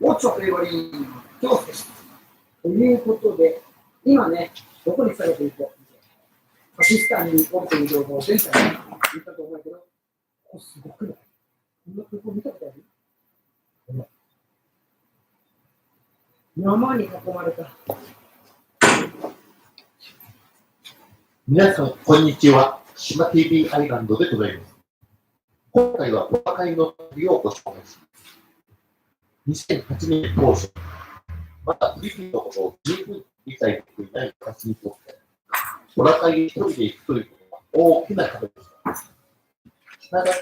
What's up, everybody? 今日です。ということで、今ね、どこに来たかというと、パキスタンにおるという情報を前回見たと思うけど、ここすごくない？こんな空港見たことある？山に囲まれた。皆さん、こんにちは。島 TV アイランドでございます。今回はお別れの旅をご紹介します。2008年当初、まだフィリピンのことを十分理解できていない私にとって、お別れに一人で行くということは大きな壁でした。ただ、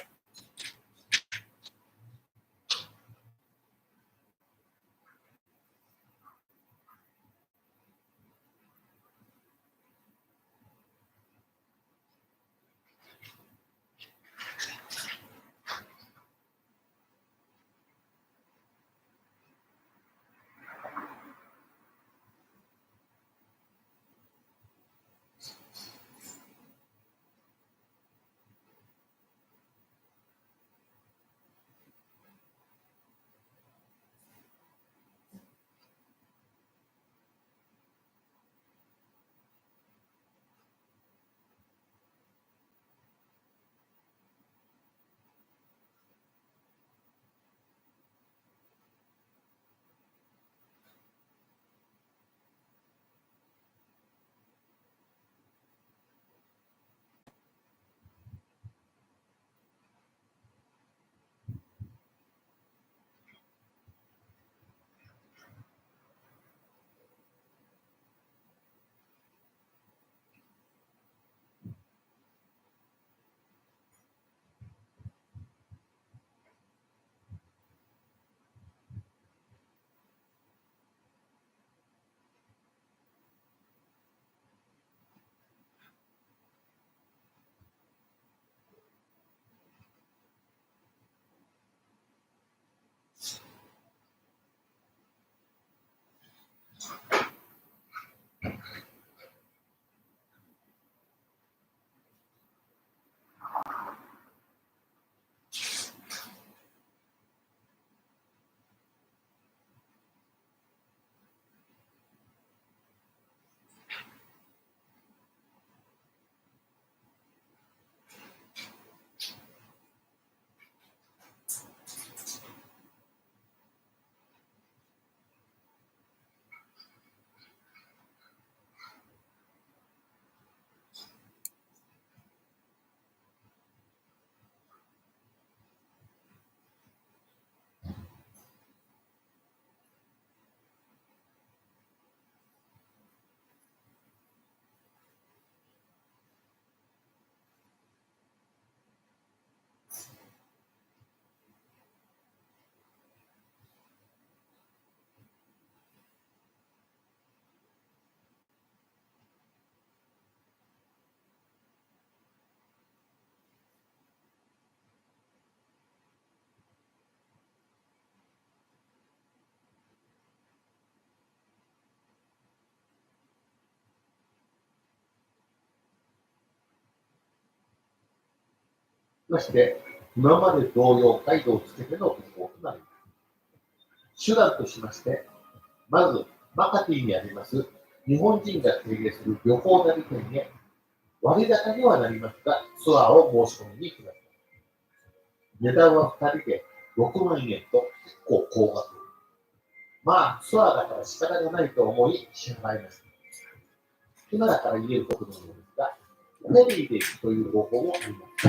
まして、今まで同様、ガイドをつけての旅行となります。手段としまして、まず、マカティにあります日本人が経営する旅行代理店へ、割高にはなりますが、ツアーを申し込みに行きます。値段は2人で6万円と結構高額。まあ、ツアーだから仕方がないと思い支払いました。今だから言えることのようですが、フェリーで行くという方法もあります。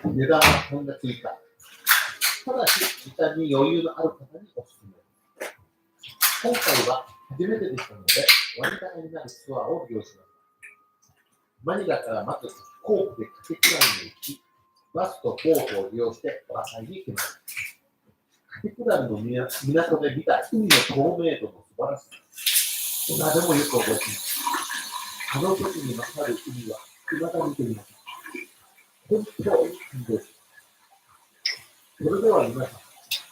値段はそんなついた。ただし、時間に余裕のある方におすすめです。今回は初めてでしたので、割高になるツアーを利用しました。マニラからまず飛行機でカテクランに行き、バスとボートを利用してボラカイに行きました。カテクランの港で見た海の透明度の素晴らしさ。今でもよく覚えています。あの時に勝る海は、未だ見てみました。本当に感動します。それでは皆さん、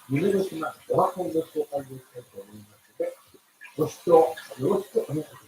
夢の島オワコンの紹介をしたいと思いますので、ご視聴よろしくお願いします。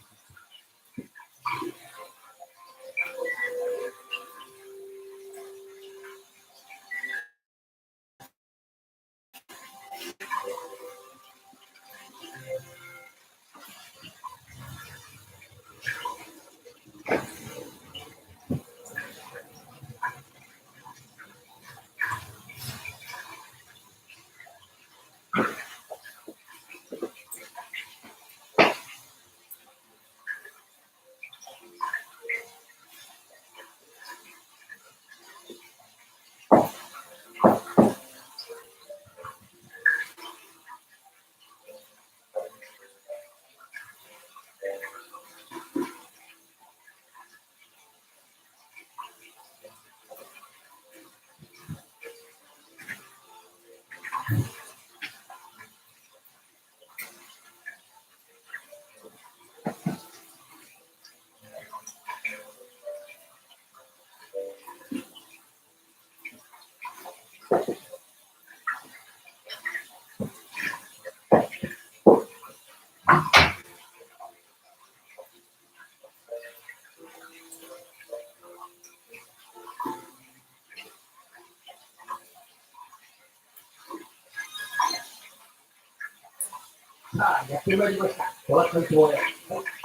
さあ、やってまいりました。トラカイ島へ。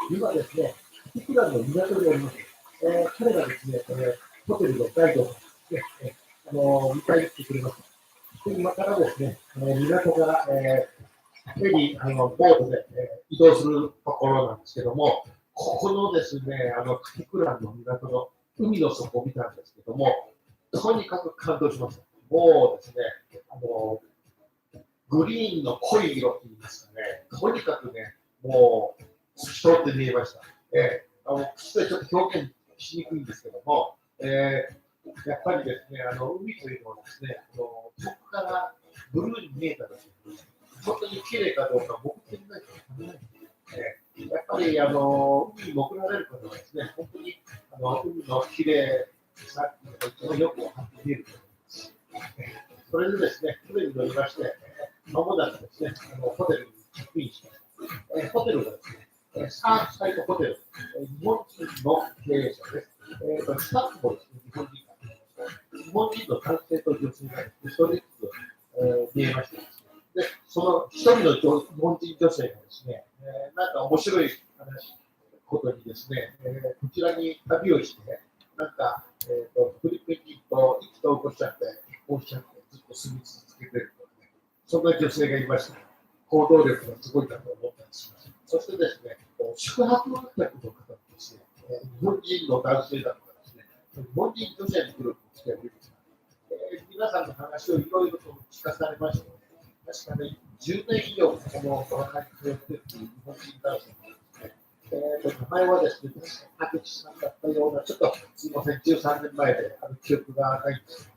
今ですね、カティクランの港におります。彼がですね、ホテルのガイドをですね、迎えに来てくれました。で今からですね、港から、フェリー、ボートで、移動するところなんですけども、ここのですね、カティクランの港の海の底を見たんですけども、とにかく感動しました。もうですね、グリーンの濃い色って言いますかね、とにかくね、もう、透き通って見えました。口でちょっと表現しにくいんですけども、やっぱりですね、海というのはですね、遠くからブルーに見えた時に、本当に綺麗かどうか、僕的にないとわからない。やっぱり海に潜られる方はですね、本当に海の綺麗さっていうのがよく分かって見えると思います。それでですね、船に乗りまして、まもなくですね、ホテルにチェックインしました。ホテルがですね、サーフサイトホテル、日本人の経営者です。スタッフもですね、日本人の男性と女性が一人ずつ、見えましてですね、で、その一人の日本人女性がですね、なんか面白いことにですね、こちらに旅をして、なんか、フィリピン人と意気投合しちゃって、結婚しちゃって、ずっと住み続けてるとかね、そんな女性がいました。行動力がすごいなと思ったりします。そしてですね、宿泊客の方ですね、日本人の男性だとかですね、日本人女性のグループをしております。皆さんの話をいろいろと聞かされましたので、確かに10年以上、このトラカに通っているという日本人男性なんですね。名前はですね、確か竹内さんだったような、ちょっとすみません、13年前で記憶がないんですけ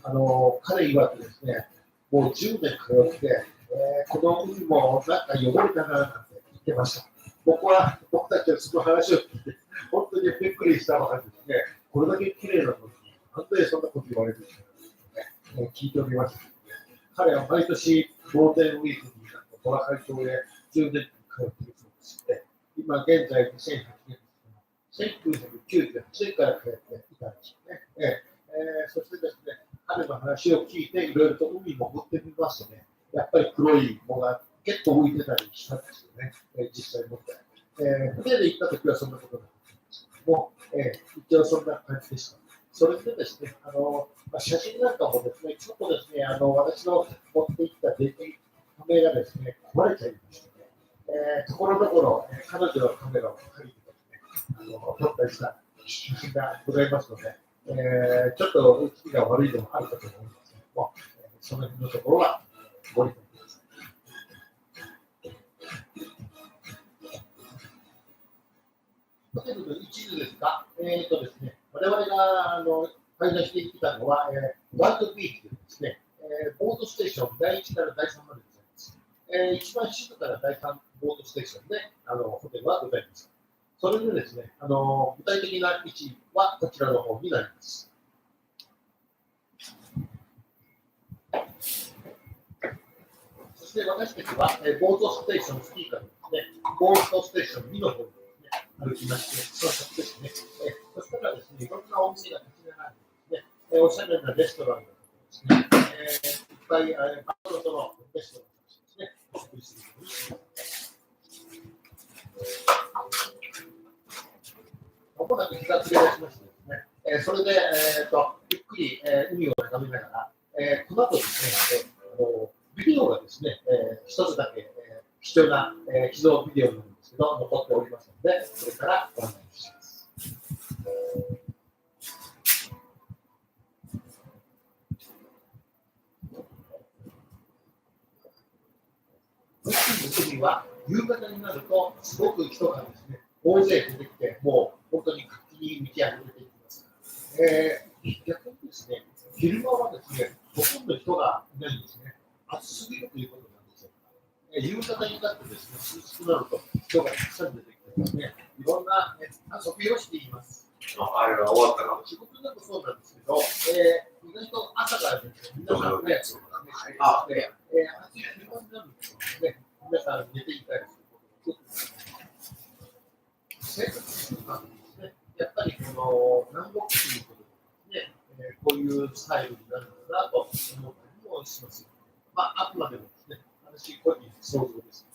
ども、彼曰くですね、もう10年通って、この海もなんか汚れたななんて言ってました。僕たちはその話を聞いて、本当にびっくりしたばかりですね、これだけ綺麗なのに、なんでそんなこと言われるんですかね、聞いておりました。彼は毎年、ゴールデンウィークにトラカイ島へ10年間通っているそうですね。今現在2008年ですけど、1998年から通っていたんですよね。そしてですね、彼の話を聞いて、いろいろと海に潜ってみますとね、やっぱり黒い藻が結構浮いてたりしたんですよね、実際持って。船で行った時はそんなことなかったんですけども、一応そんな感じでした。それでですね、写真なんかもですね、ちょっとですね、私の持っていったデジカメがですね、壊れちゃいましたね。ところどころ、彼女のカメラを借りてですね、撮ったりした写真がございますので、ちょっと動きが悪いのもあるかと思いますけども、その辺のところはご理解ください。ということで、一部ですが、ですね、我々が滞在してきたのは、ワールドビーチでですね、ボートステーション第1から第3までございます。一番静かな第3ボートステーションでホテルはございます。それでですね、具体的な位置はこちらの方になります。そして私たちは、ボートステーションスキーからですね、ボートステーション2の方に歩きまして、その先ですね、そしたらですね、いろんなお店が立ち並んでですね、おしゃれなレストランがですね、いっぱいパトロとのレストランとしてですね、お食事することにします。まもなく日が暮れ出しましてですね、それで、ゆっくり、海を眺めながら、この後ですね、ビデオがですね、一つだけ、貴重な、秘蔵ビデオなんですけど、残っておりますので、それからご案内します。海は夕方になると、すごく人がですね、大勢出てきて、もう本当に活気に満ち溢れていきます。逆にですね、昼間はですね、ほとんど人がいないんですね。暑すぎるということなんでしょうか。夕方になってですね、涼しくなると人がたくさん出てきてですね、いろんな、遊びをしています。あれが終わったかも。仕事でもそうなんですけど、意外と朝からですね、皆さんね、暑い昼間になるとですね、皆さん寝ていたりすることがよくあります。生活習慣ですね、やっぱりこの南国ということでですね、こういうスタイルになるのかなと思ったりもします。まあ、あくまでもですね、私個人想像です。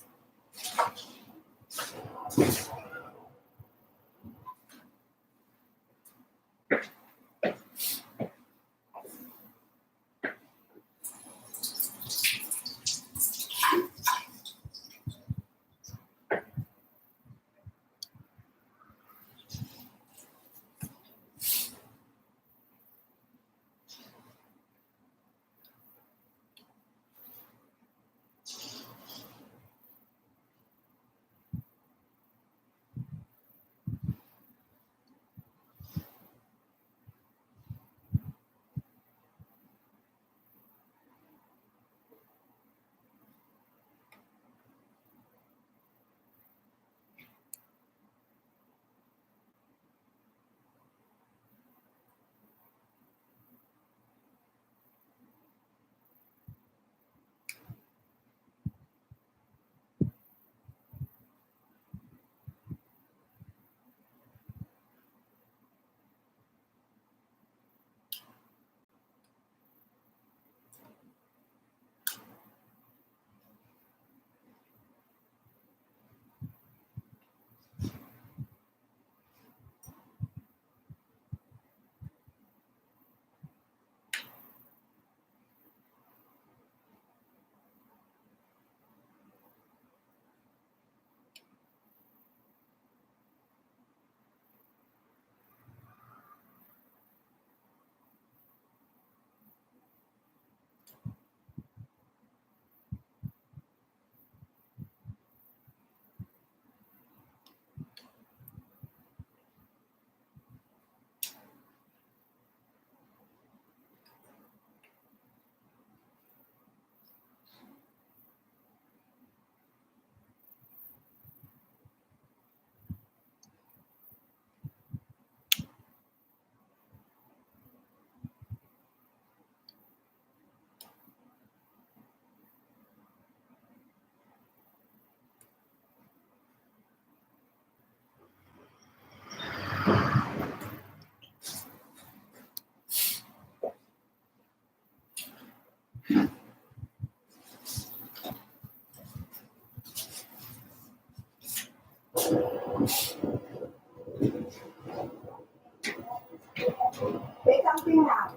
Say something now.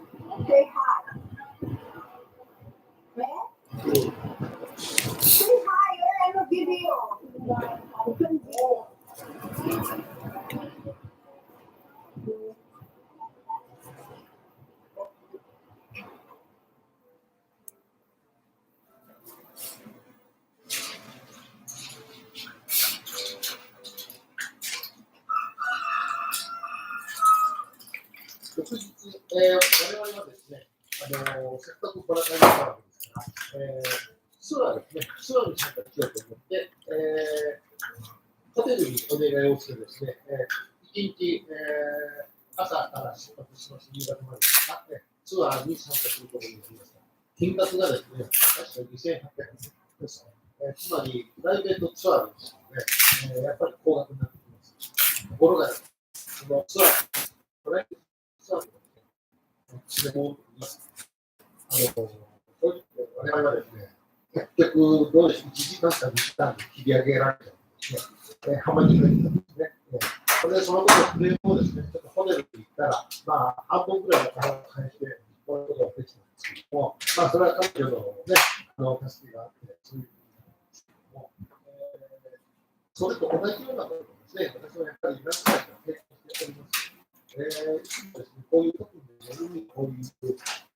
Say hi. Where? Say hi, you're in a video. 翌日、我々はですね、せっかくこの会にしたわけですから、ツアーですね、ツアーに参加しようと思って、ホテルにお願いをしてですね、1日、朝から出発しまして、夕方までですか、ツアーに参加することになりました。金額がですね、確か2800円です。つまり、プライベートツアーですので、やっぱり高額になってきます。ところが、そのツアー、プライベートツアーでですね、我々はですね、結局、どうでしょう、1時間か2時間で切り上げられたんですね、浜に入ったんですね。それでその時のクレームをですね、ちょっとホテルに行ったら、まあ、半分ぐらいの金を返して、こういうことができたんですけども、まあ、それは彼女のね、助けがあって、そういうことなんですけども、それと同じようなことですね、私はやっぱり何回か経験しております。いつもですね、こういう時に、こういう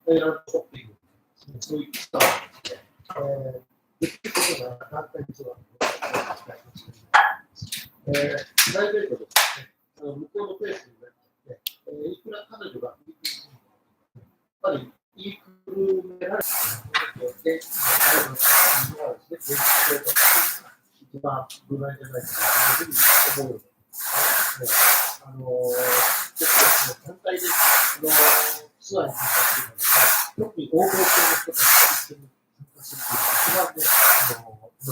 エランドショッピング、そういう期間をですね、できることが簡単にそうだと思います。プライベートでですね、向こうのペースになっちゃって、いくら彼女が言いくるめやっぱり言いくるめられてで、彼女のはですね、現実的な一番無難じゃないかなというふうに思うように結構団体でツアーに参加するので、特に欧米系の人たちが一緒に参加するというのが一番ね、何か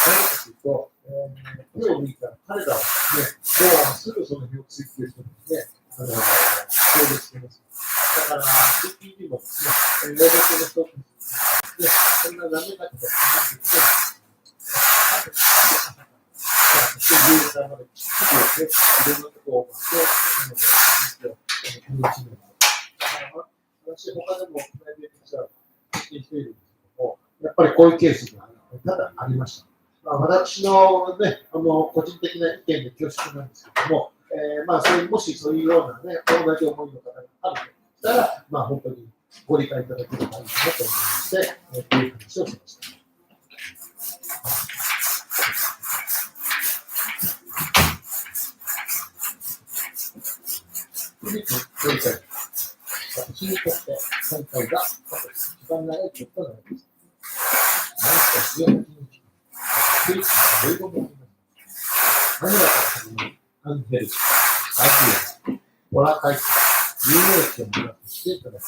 というと、手を抜いた彼らはですね、もうすぐその辺を追求してですね、協力しています。だから、CPD もですね、欧米系の人たちですね、そんな何年かとか、夕方まできっちりですね、いろんなところを回って、楽しめる。私、他でもプライベートツアーをしているんですけども、やっぱりこういうケースが多々ありました。私のね、個人的な意見で恐縮なんですけども、もしそういうようなね、同じ思いの方があるとしたら、本当にご理解いただければいいかなと思いまして、こういう話をしました。私にとって今回が一番長い曲となります。なんと18日、クリスマスの英語もあります。マニラから始まるアンヘルス、アジア、オラカイ、有名地を目指していただきます。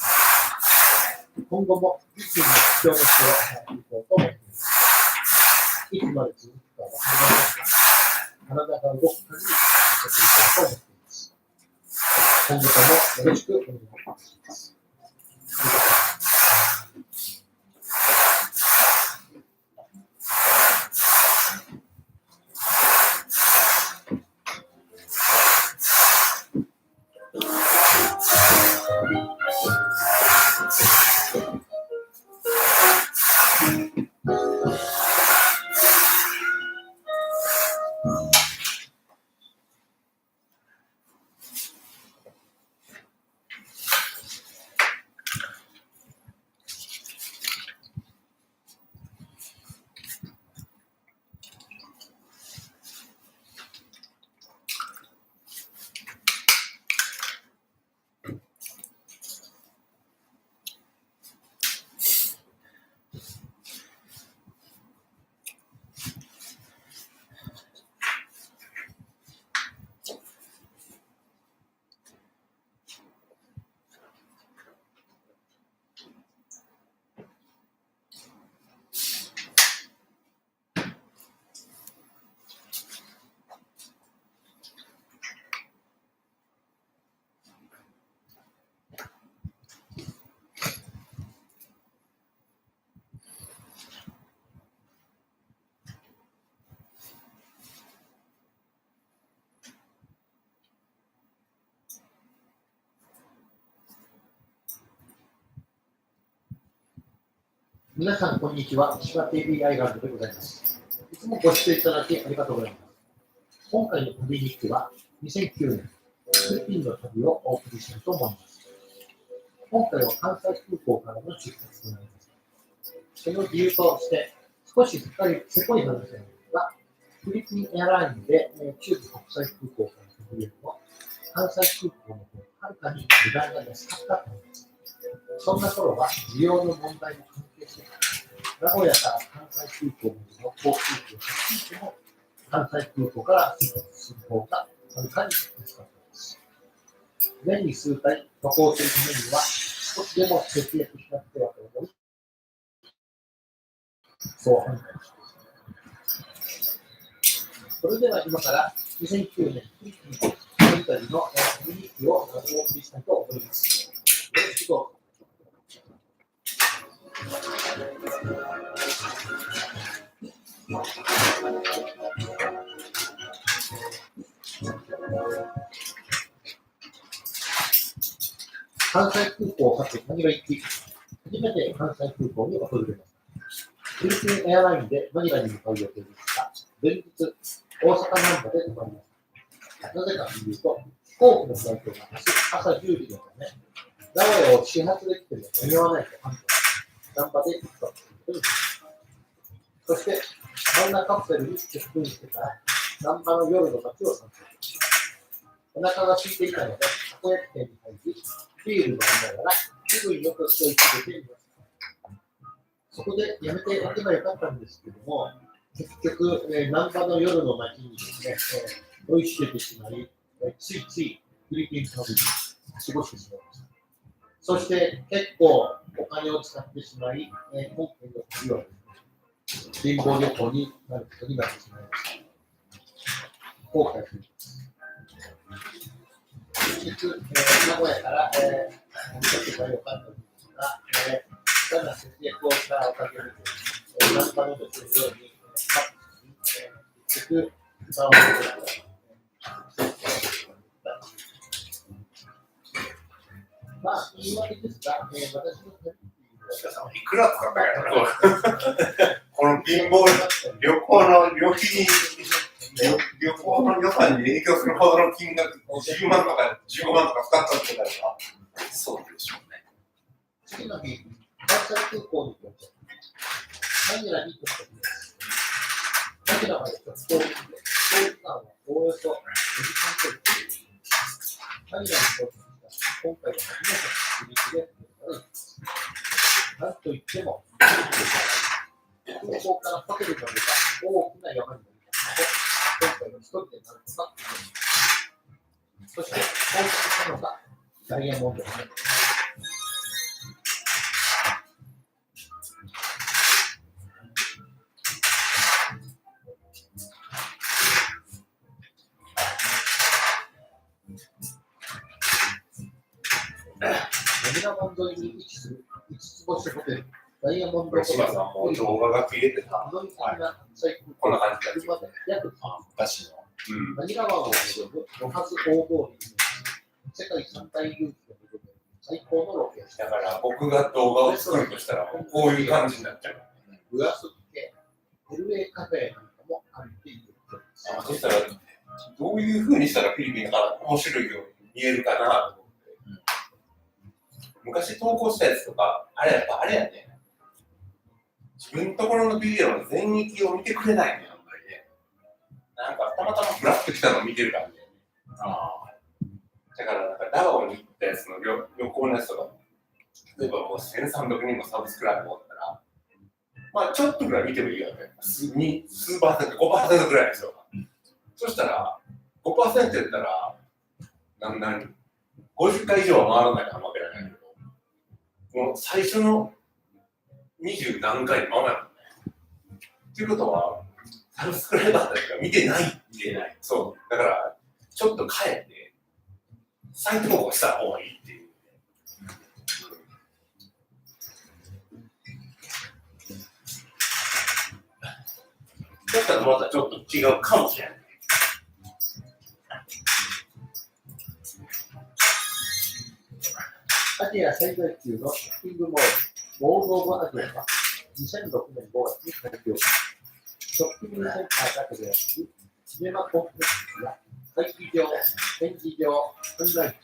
今後も一気に必要な人を働いていこうと思います。いつまで続くかわかりませんが、体が動く限り続けていこうと思っています。今後ともよろしくお願いします。皆さん、こんにちは。千葉 TV アイランドでございます。いつもご視聴いただきありがとうございます。今回の旅日記は、2009年、フィリピンの旅をお送りしたいと思います。今回は関西空港からの出発となります。その理由として、少しせこい話なんですが、フィリピンエアラインで中部国際空港から飛ぶよりも、関西空港の方はるかに値段が安かったと思います。そんな頃は需要の問題も関係して名古屋から関西空港の航空機を走っても関西空港から出発する方がはるかに安かったです。年に数回渡航するためには少しでも節約しなくてはと思い、そう判断しました。それでは今から2009年フィリピンファンタジーのコミュニティをお送りしたいと思います。よろしくどうぞ。関西空港を発てマニラ行き、初めて関西空港に訪れました。フィリピンエアラインでマニラに向かう予定でした。前日、大阪難波で泊まりました。なぜかというと、飛行機のフライトが朝10時のため、名古屋を始発で来ても間に合わないと判断し、難波で行くということにしました。そして、マイナーカプセルにチェックインしてから、難波の夜の街を散歩しました。お腹が空いていたので、たこ焼き店に入り、ビール飲みながら気分よく食い続けていました。そこでやめておけばよかったんですけども、結局、難波の夜の街にですね、美味しくてしまい、ついついフィリピン旅に過ごしてしまいました。そして結構お金を使ってしまい、今回の旅は貧乏旅行になることになってしまいました。後悔しています。名古屋から、見てばよかったんですが、ただ節約をしたおかげで、難波のですように、結局、まあ、言い訳ですが、私のいくらかかるのこの貧乏旅行の旅行の予算に影響するほどの金額、10万とか15万とか使ったってことだから、そうでしょうね。次の日、関西空港に到着。マニラに到着です。マニラまで直行便で、飛行時間はおよそ4時間程度。マニラに到着した今回は初めて自力で乗ることができます。なんといっても、空港からホテルまでが大きな山になりますので、今回は一人でなるのが思います。そして、到着したのがダイヤモンドです。マニラ湾沿いに位置する5つ星ホテル、ダイヤモンドホテル。島さんも動画が切れてた。こんな感じだ。車で約昔の。マニラ湾を望むロハス大通りに世界三大遊記を巡る最高のロケーション。だから僕が動画を作るとしたらこういう感じになっちゃう。グラス系、LA カフェなんかも歩いているそうです。そしたらどういう風にしたらフィリピンが面白いように見えるかなと思って。昔投稿したやつとか、あれやっぱあれやね。自分のところのビデオの全域を見てくれないね、あんまりね。なんかたまたまフラッと来たのを見てる感じ。だからなんかダバオに行ったやつの旅行のやつとか、例えばもう1300人もサブスクライブ持ったら、まあちょっとぐらい見てもいいよね。数パーセント、5% ぐらいですよ。そしたら、5% やったら、50回以上は回らないかもわけないけど、もう最初の20何回で回らないもんね。ということは、サブスクライバーたちが見てない。そう。だから、ちょっと帰って、再投稿した方がいいっていう。だったらまたちょっと違うかもしれない。アジア最大級のショッピングモール、モール・オブ・アジアは2006年5月に開業し、ショッピングセンターだけでなく、シネマコンプレックスや会議場、展示場、観覧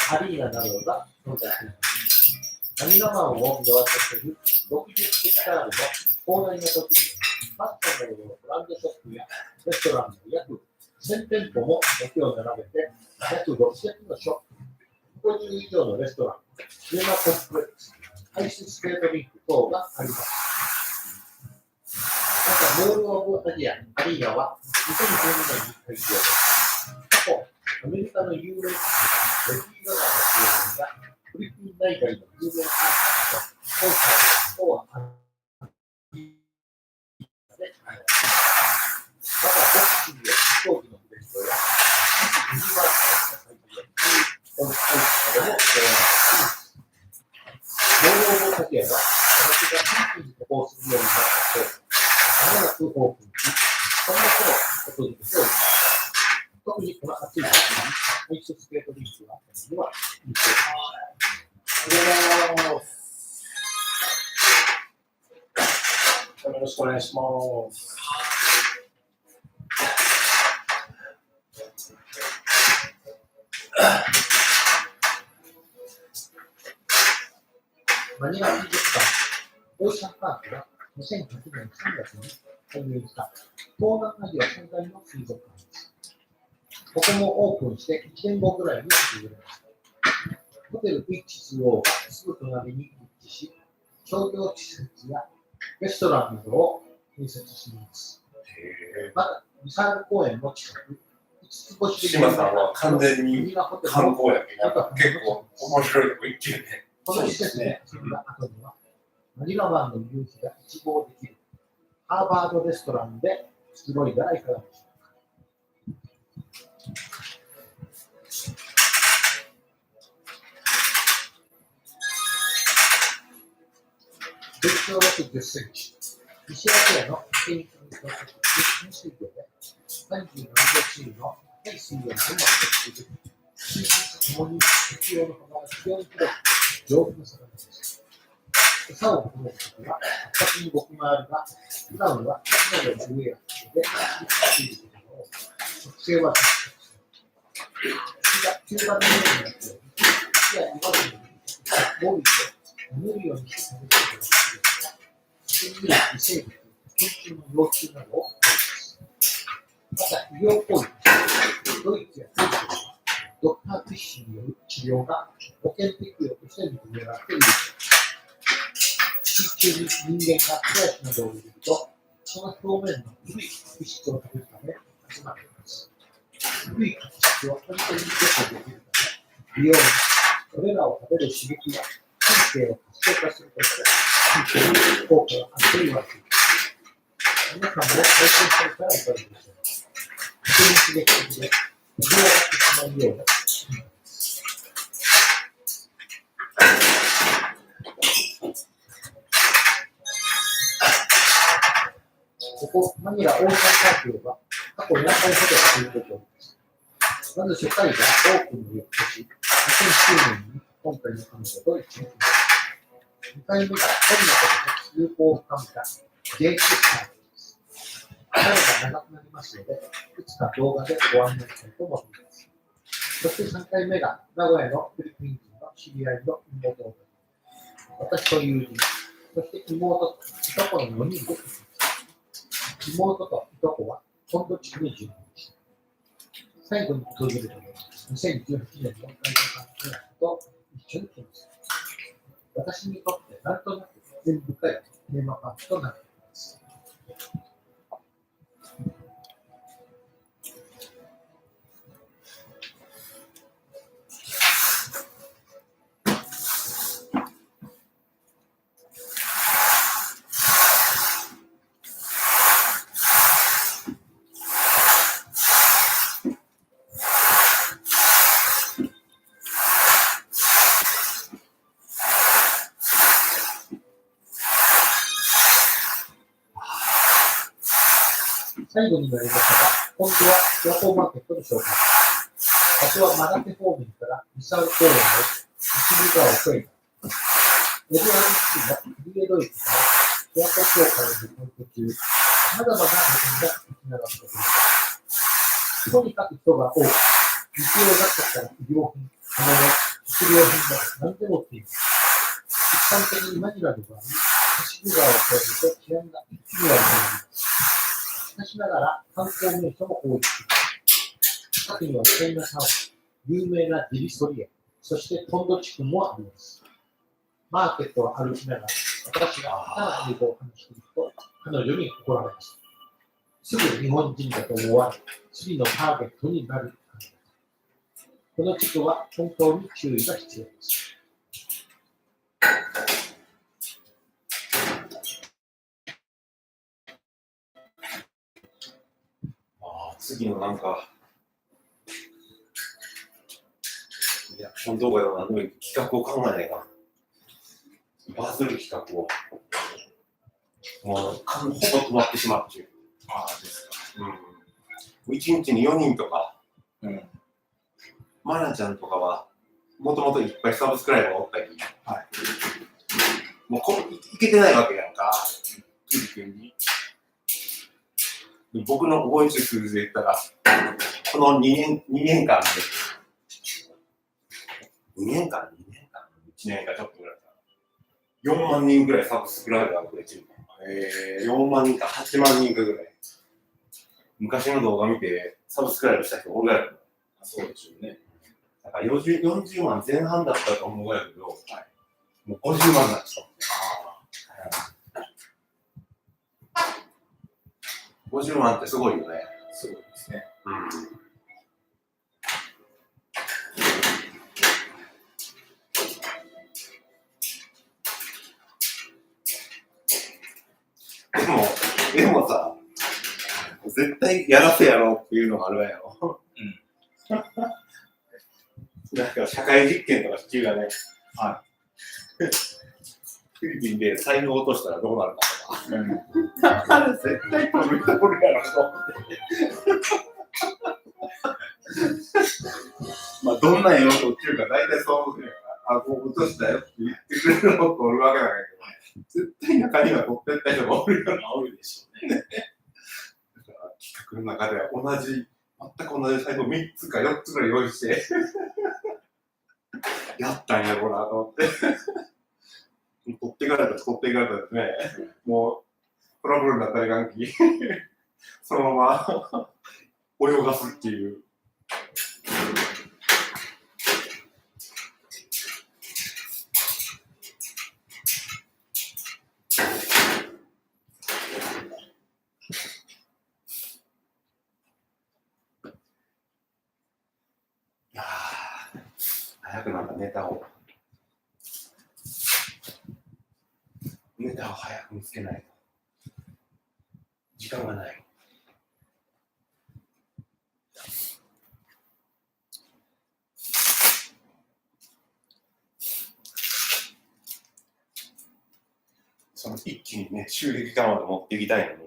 車、アリーナなどが存在しています。マニラ湾を見渡せる60ヘクタールの広大な土地に、ファッションなどのブランドショップやレストランの約1000店舗も軒を並べて、約600のショップ。ここ以上のレストラン、テーマコンプレックス、アイススケートリンク等があります。また、モール・オブ・アジア・アリーナは2012年に開業。過去、アメリカの有名なレディー・ガガの主演やフィリピン内外の有名なアーティスト、コンサート等はアリーナで開催。また、ボクシングや飛行機のイベントや、ユニバーサルな会議やオンアイスなども行われています。モール・オブ・アジアは、私がフィリピンに渡航するようになったと、まもなくオープンし、そんな頃、訪れております。特にこの暑い時期に、アイススケートリンクがあったのには、いいと思います。ありがとうございます。よろしくお願いします。マニラ美術館、オーシャンパークは2008年3月に開業した東南アジア最大の水族館です。ここもオープンして1年後ぐらいに始めました。ホテルビッチ2がすぐ隣に立地し、商業施設やレストランなどを併設しています。また、ミサール公園の近く、5つ星で島さんは完全に観光やけど、結構面白いとこ行ってるね。この施設で遊んだ後には、マニラ湾の夕日が一望できるハーバードレストランでくつろいだらいかがでしょうか。全長60センチ、西アジアの天気に到着する水魚で、37度中の低水温でも接する水質ともに適応の幅が非常に広く、丈夫な魚です。餌を食べるときは活発に動き回るが、普段は木の上やで生きていることが多く、特性は中盤のようになっており、木や岩のようにモビルで飲めるようにして食べることができるが、そこに微生物、昆虫の幼虫などを食べます。また、医療行為として、ドイツやドイツでは、ドクターフィッシュによる治療が保険適用として認められている。水中に人間が手足などを入れると、その表面の古い物質を食べるため集まっています。古い物質を簡単に除去できるため、利用にこれらを食べる刺激が神経を活性化することで、神経に効果があると言われています。皆さんも体験されたらいかがでしょうか。人に刺激的で、無料がってしまうようなここ、マニラオーシャンパークでは、過去7回ほどが続いております。まず初回がオープンの翌年、2009年に今回の彼女と一緒に2回目がコロナ禍で流行を深めた J2 サービスです。彼が長くなりますので、いつか動画でご案内したいと思います。そして3回目が名古屋のフィリピン人の知り合いの妹を私と友人、そして妹といとこの4人で行きました。妹といとこは本土地区の住人でした。最後に訪れたのは2018年の海上関係者と一緒に来ました。私にとってなんとなく全深いテーマパークとなっています。最後になりましたが、今度は夜行マーケットの紹介です。場所はマラテ方面からミサウ公園の西口川を越えた。エリアの地のリエド駅からエアポートを通る途中、まだまだ路線が行き並ぶことです。とにかく人が多く、日用雑貨から医療品、花の食料品など何でも売っています。一般的にマニラの場合、西口川を越えると治安が一気に悪くなります。しかしながら観光名所も多い。近くにはチャイナタウン、有名なディリソリア、そしてポンド地区もあります。マーケットを歩きながら、私がただ英語を話していると、彼女に怒られました。すぐ日本人だと思われ、次のターゲットになる。この地区は本当に注意が必要です。次のなんか、リアクション動画の企画を考えないか。バズる企画を。もう、ほぼ止まってしまうっていう。ですか。1日に4人とか、マナちゃんとかは、もともといっぱいサブスクライバーおったり、もういけてないわけやんか、フィリピンに。僕の覚えてる数字で言ったら、この2年間で、1年かちょっとぐらいかな。4万人ぐらいサブスクライバーが増えてる。4万人か8万人かぐらい。昔の動画見て、サブスクライブした人おるやろ。そうでしょうね。だから40万前半だったと思うやけど、もう50万になっちゃった。50万ってすごいよね。すごいですね。でもさ、絶対やらせやろっていうのがあるわよ。なんか社会実験とか地球がね、フィリピンで才能を落としたらどうなるかとか、あれ絶対取る人おるやろと思って。まあどんな色とっていうか大体そう思うねんから、こう落としたよって言ってくれるのとおるわけだけど、絶対中には取ってった人がおるよな。おるでしょうね。だから企画の中では全く同じサイト3つか4つぐらい用意してやったんやろうなと思って取っていかれたってね、もうトラブルになったり関係そのまま泳がすっていう。早くなんかネタを早く見つけないと時間がない。その一気にね収益化まで持っていきたいのに。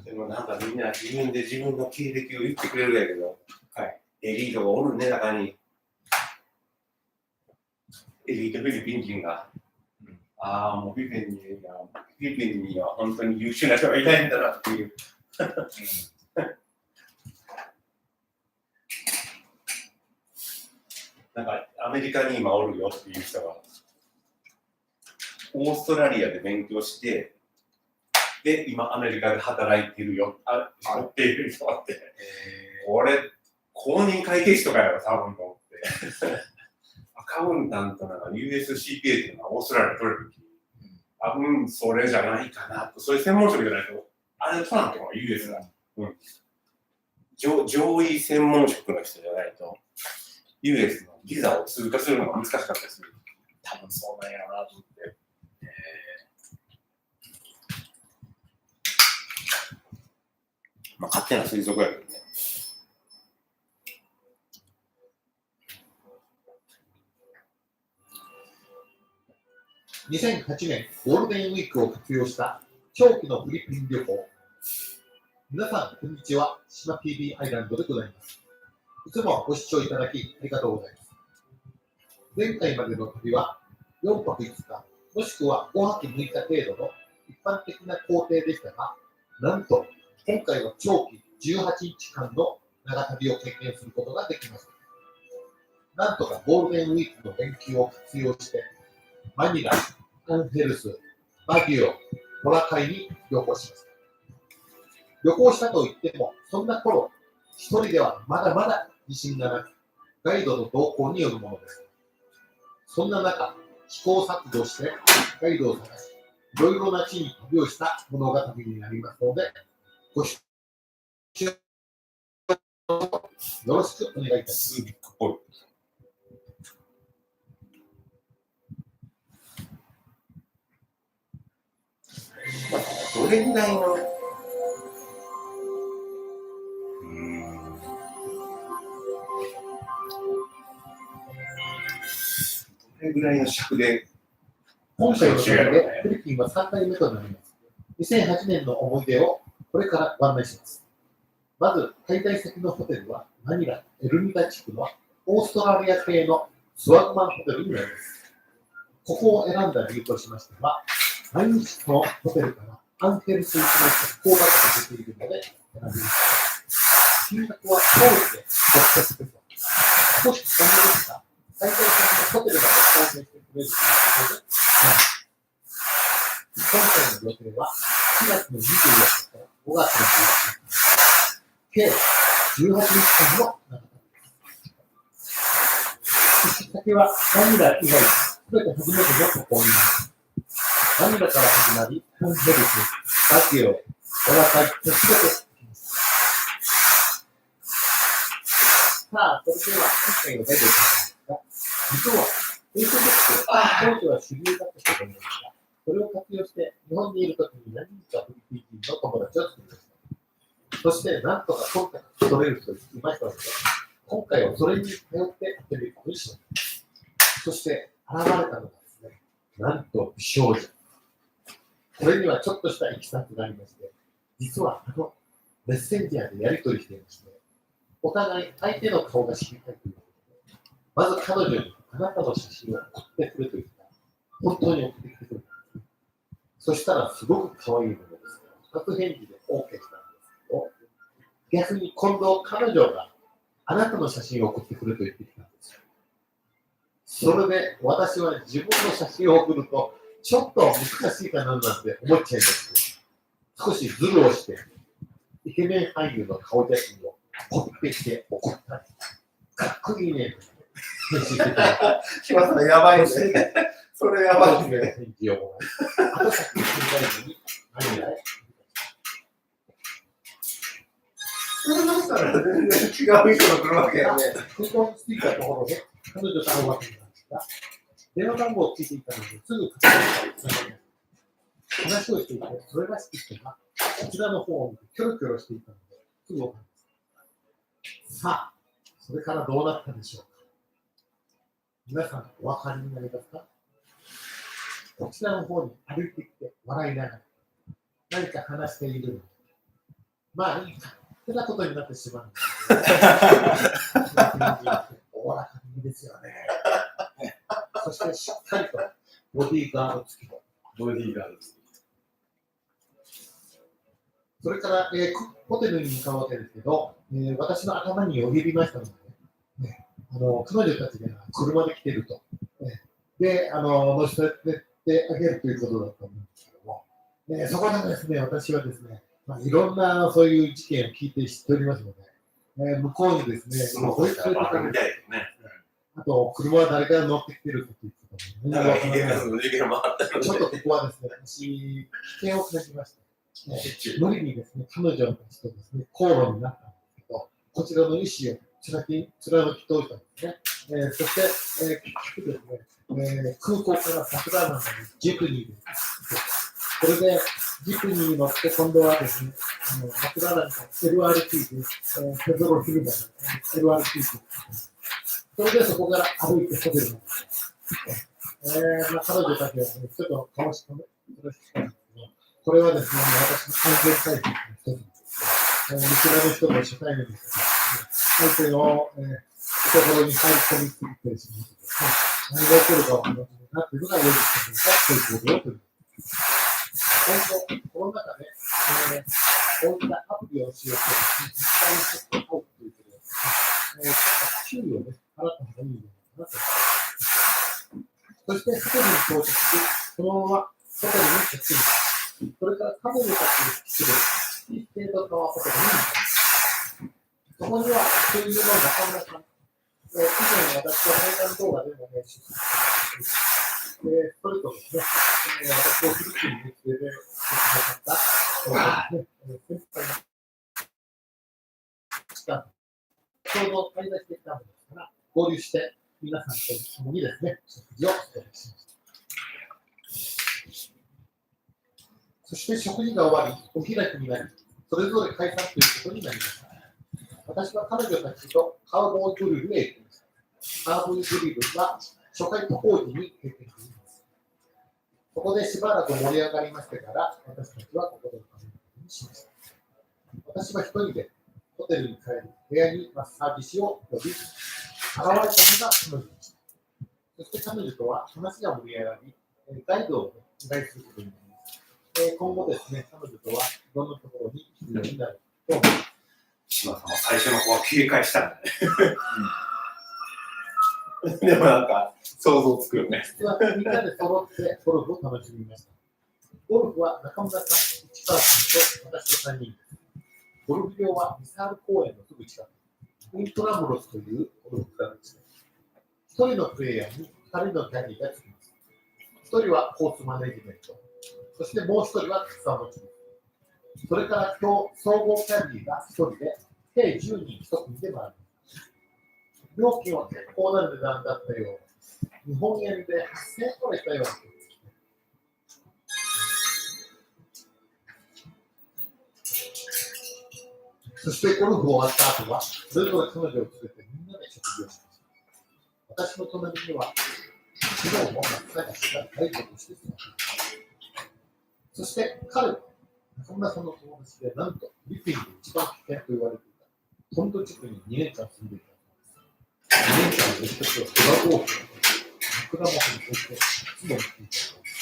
でもなんかみんな自分で自分の経歴を言ってくれるやけど、エリートがおるね、中に。エリートフィリピン人が。もうフィリピンには本当に優秀な人がいないんだなっていう。なんかアメリカに今おるよっていう人が、オーストラリアで勉強して、で、今アメリカで働いてるよっていう人があって、俺、公認会計士とかやろ、多分と思って。アカウンタントなのに USCPA っていうのはオーストラリアで取れるとき、多分それじゃないかなと、そういう専門職じゃないと、あれ取らんとこが US だ。上位専門職の人じゃないと、US のビザを通過するのが難しかったりする。多分そうなんやろうなと思って。まあ、勝手な推測やけどね。2008年ゴールデンウィークを活用した長期のフィリピン旅行。皆さん、こんにちは。島 TV アイランドでございます。いつもご視聴いただきありがとうございます。前回までの旅は4泊5日、もしくは5泊6日程度の一般的な行程でしたが、なんと今回は長期18日間の長旅を経験することができます。なんとかゴールデンウィークの連休を活用して、マニラ、アンヘルス、バギオ、ボラカイに旅行しました。旅行したといっても、そんな頃、一人ではまだまだ自信がなく、ガイドの同行によるものです。そんな中、試行錯誤してガイドを探し、いろいろな地に旅をした物語になりますので、ご視聴よろしくお願いいたします。すっごい。どれぐらいのどれぐらいの尺で今回の旅でフィリピンは3回目となります。2008年の思い出をこれからご案内します。まず、滞在先のホテルはマニラ・エルミダ地区のオーストラリア系のスワグマンホテルになります。ここを選んだ理由としましては、毎日このホテルからアンヘルス行きの直行バスが出ているので選びました。金額は当時で600ペソ。少し高めですが、滞在先のホテルまで購入してくれるということで、今回の予定は4月の24日から5月の11日、計18日間の長旅です。きっかけはマニラ以外、すべて初めての渡航になります。マニラから始まり、アンヘルス、バギオ、オラカイとすべて行きます。さあ、それでは今回のガイドですが、実は、Facebook、当時は主流だったと思いますが、それを活用して日本にいるときに何人かフィリピン人の友達を作りました。そして、なんとかコンタクト取れると言いましたので、今回はそれに頼ってやってみることにしました。そして、現れたのがですね、なんと美少女。これにはちょっとしたいきさつがありまして、実はメッセンジャーでやり取りしていまして、お互い相手の顔が知りたいということで、まず彼女にあなたの写真を送ってくれと言ったら、本当に送ってくれたんです。そしたらすごく可愛いものですから、2つ返事で OK したんですけど、逆に今度彼女があなたの写真を送ってくれと言ってきたんですよ。それで私は自分の写真を送ると、ちょっと難しいかななんて思っちゃいますけど、少しズルをして、イケメン俳優の顔写真をコピペして送ったり、かっこいいね。返信してくれた。島さんやばいですね。それやばいですね。返事をもらい、あと先ににマニラへ。それだったら全然違う人が来るわけやね。空港に着いたところで、彼女と会うわけなんですが、電話番号をついていたので、すぐかかってきた。話をしていて、それらしき人が、こちらの方を見て、キョロキョロしていたので、すぐ分かりました。さあ、それからどうなったでしょうか。皆さん、お分かりになりますか。こちらの方に歩いてきて、笑いながら、何か話しているので、まあいいか。ってなことになってしまうんです。おおらかにいいですよね。そしてしっかりとボディーガード付き。ボディーガード付き。それから、ホテルに向かうわけですけど、私の頭によぎりましたので、彼女たちが車で来てると。で、乗せてあげるということだったんですけども、そこでですね、私はですね、いろんなそういう事件を聞いて知っておりますので、向こうにですね、そういうことがみたいですね。あと、車は誰から乗ってきてるかということで、だから、逃げるの逃げるもあったので。ちょっとここはですね、私、危険を感じまして、無理にですね、彼女たちとですね、口論になったんですけど、こちらの意思を貫き通したんですね。そして、結局ですね、空港から桜なんでジプニーで、これでジプニーに乗って今度はですね、桜なんか LRT で、ペドロフィルバの LRT で、それでそこから歩いてホテルまで。彼女たちは、ね、ちょっと顔してよろしくしたんですけど、これはですね、私の安全対策の一つなんです。こちらの人も初対面ですけど、相手の、懐に入り込みすぎてしまうとですね、何が起こるかわからないなっていうのが予備しているかということを取ります。今後、この中で、こういったアプリを使用してですね、実際にちょっと会うということで、ちょっと注意をね、払った方がいいんじゃないかなと思います。そしてホテルに到着し、そのままホテルにチェックイン。それから彼女たちに来てステートタワーホテルに向かいます。そこには声優の中村さん、以前私は対談動画でも出席しています。それとですね、私をフィリピンに連れてくださった先輩のちょうど滞在してきたものですから、合流して皆さんと共にですね、食事をしています。そして食事が終わり、お開きになり、それぞれ解散ということになりました。私は彼女たちとカウボーイグリルへ行きました。カウボーイグリルは初回渡航時に経験しています。そこでしばらく盛り上がりましてから、私たちはここで食べることにしました。私は一人でホテルに帰り、部屋にマッサージ師を呼び、現れたのが彼女でした。そして彼女とは話が盛り上がり、ガイドを依頼することになります。今後ですね、彼女とはどんなところに行くようになると思います。島さんは最初の子は警戒したんだね。でもなんか想像つくよね。実はみんなで揃ってゴルフを楽しみました。ゴルフは中村さん、市川さんと私の3人です。ゴルフ場はミサール公園のすぐ近く、ウントラムロスというゴルフクラブです。1人のプレイヤーに2人のキャディーがつきます。1人はコースマネジメント、そしてもう1人は草持ちです。それから今日、総合キャディーが1人で、計10人1組で回ります。料金は結構な値段だったよう日本円で8000円くらいしたような気がします。そしてゴルフ終わった後は、それぞれ彼女を連れてみんなで食事をしました。私の隣には、昨日もマッサージ師がガイドとして座っていました。そして彼は、中村さんの友達で、なんとフィリピンで一番危険と言われていた、トンド地区に2年間住んでいたそうです。2年間の弟子たちはドラゴーフ、枕元に置いて、いつも見ていたそうです。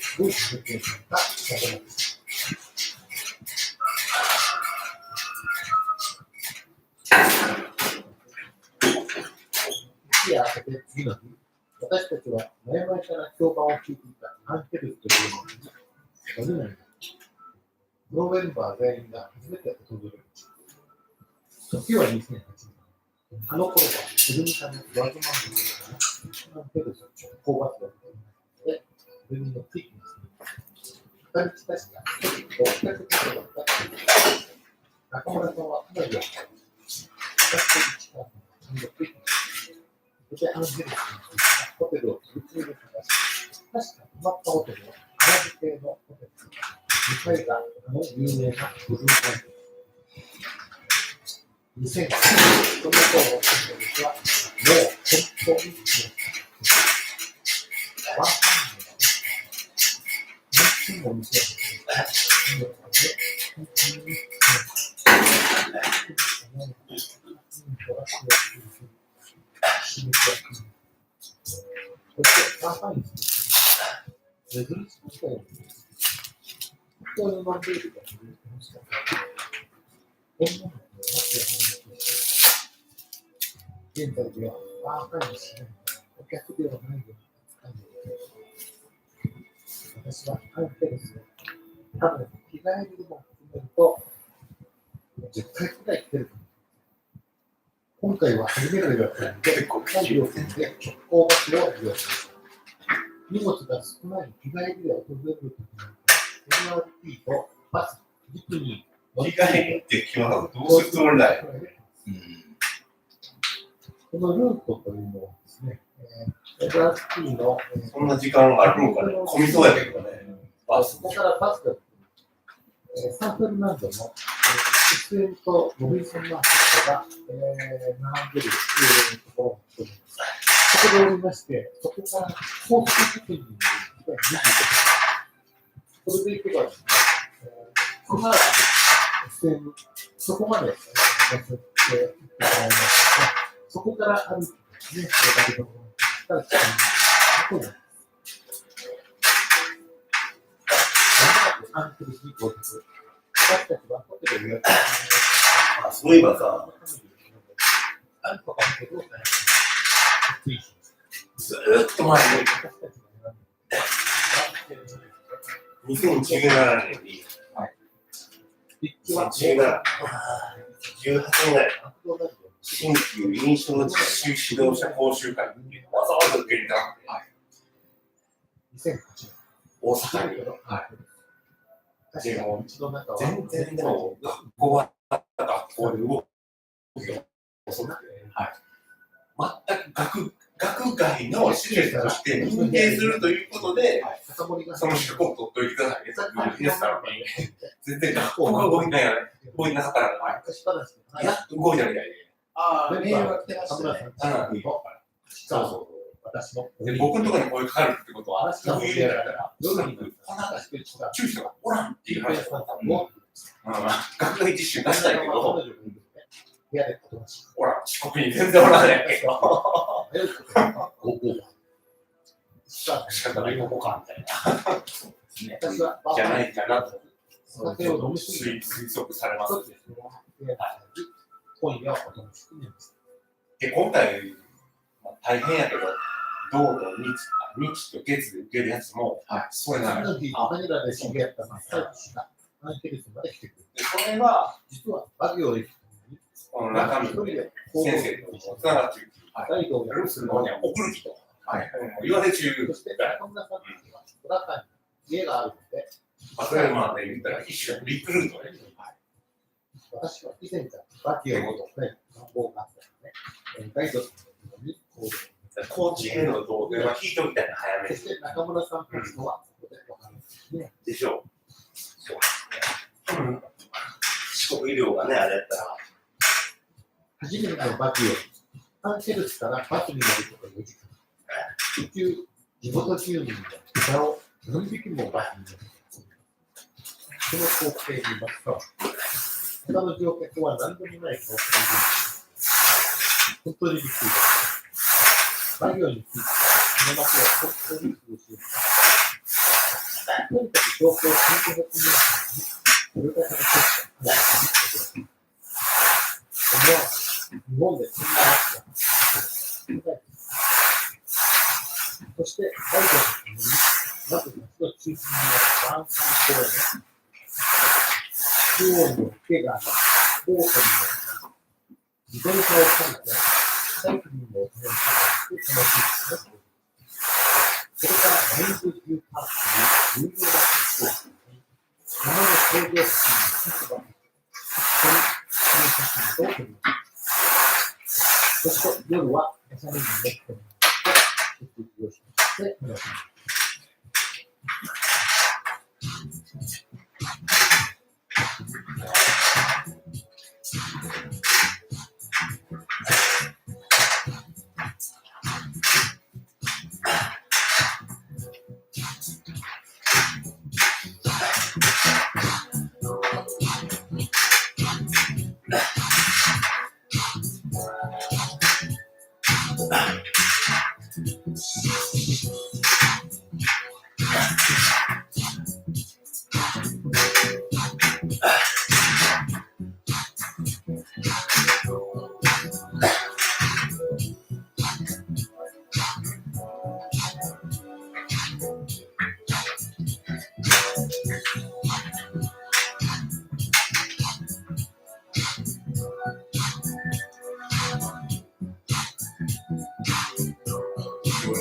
すごい経験された仲間です。一夜明けて次の日、私たちは前々から評判を聞いていたアンヘルスというのに乗れない。プロメンバー全員が初めて訪れる。時は2008年。あの頃は、イルミさんのワードマンドからアンヘルス直行バスが出ていましたので、イルミの地域に住みます。2人近しか600キロだった中村さんはかなりを私と市川さんが単独できました。そしてアンヘルスについてホテルを空中で探し、確か泊まったホテルはアラブ系のホテルです。2階が有名なブルータイプ。2009年、その頃のホテルはもう本当にワンハンドが本当にお店を始めた。本当にそしてワンハンド珍しくしたようです。本当にマンベールが続いてました。女の子を待って話して現在ではワンハンドしないお客ではないような扱いを私はアンヘルスを多分日帰りでも含めると10回くらい来てると思う。今回は初めてだったので、会議を組んで直行バスを利用しました。荷物が少ない日帰りで訪れるときに MRT とバス、軸に日帰りって決まらずどうするつもりだよ。このルートというのはですね、MRT の、そんな時間があるのかね。混みそうやけどね。そこからバスが、サンフェルナンドのSM とロビンソンマーケットが、並んでいるところを作ります。そこでおりまして、そこから高速作りになる25分。それで行けばですね、クマーク SM、そこまで乗せていってもらいますので、そこから歩いてですね、ガイドのから来たんです。アンヘルスに到着。私たちはホテルを予約していました。そういえばさ、なんとかホテルを探して追肥。ずーっと前に、2017年に、ピッチは18年ぐらいかな、新旧認証実習指導者講習会にわざわざ受け入れたので、 2008年。大阪に。でも、うちの中は全然でも、学校は学校で動きが遅くて、全く学外の施設として認定するということで、その資格を取っておいてくださいね。さっきの皆さんの全然学校が動いてないよね。動いてなかったら、やっと動いたみたいで。ああ、メールが来てましたね。そうそう。私も。で僕のところに声かかるってことは、そういう意味だったら、夜にこんな注意人がおらんっていう話だったも学外実習出したいけど、部屋でおとなしい。ほら、四国に全然おらないけど、仕方ないここかみたいな。私はじゃないかなとお酒を飲みすぎる。推測されます。今夜はおとなしく寝ます。で、今回、大変やけど、土と日と月で受けるやつも、それなの。マニラで知り合ったマッサージ師がアンケルスまで来てくれる。それは、実はバギオでこの中身の先生とつながっている。大道がするのには送る気と。言われ中。そして、中村さんは小高に家があるので、それはまあね、言ったら一種のリクルートね。私は以前からバギオのことね、願望があったので、ガイドさんに行動。コーチへの動画は聞いておきたいな、早めに。そして中村さんたちのはここで分かるんですね。でしょう。そうですね。四国医療がね、あれやったら。初めてのバギオ、アンケルスからバスに乗ること4時間。途中、地元住民が豚を何匹もバスに乗る。その光景にまつわる。他の乗客は何でもない顔をしている。本当にびっくりした。バギオについては、その街は本当に苦しい。とにかく状況を聞いてほしいのに、これからの結果が話に思わず、日本でそんな話がそして、ガイドのために、まず街の中心にある晩餐公園へ、中央に池がある、ボートに乗り、自転車を借りて、サイクリングを楽しんで楽しいですね。それからマインドビューパークという有料な観光地に、山の頂上付近に市場があり、そこに写真を撮ります。そして夜はおしゃれに乗ってもらって、食事をして楽しみます。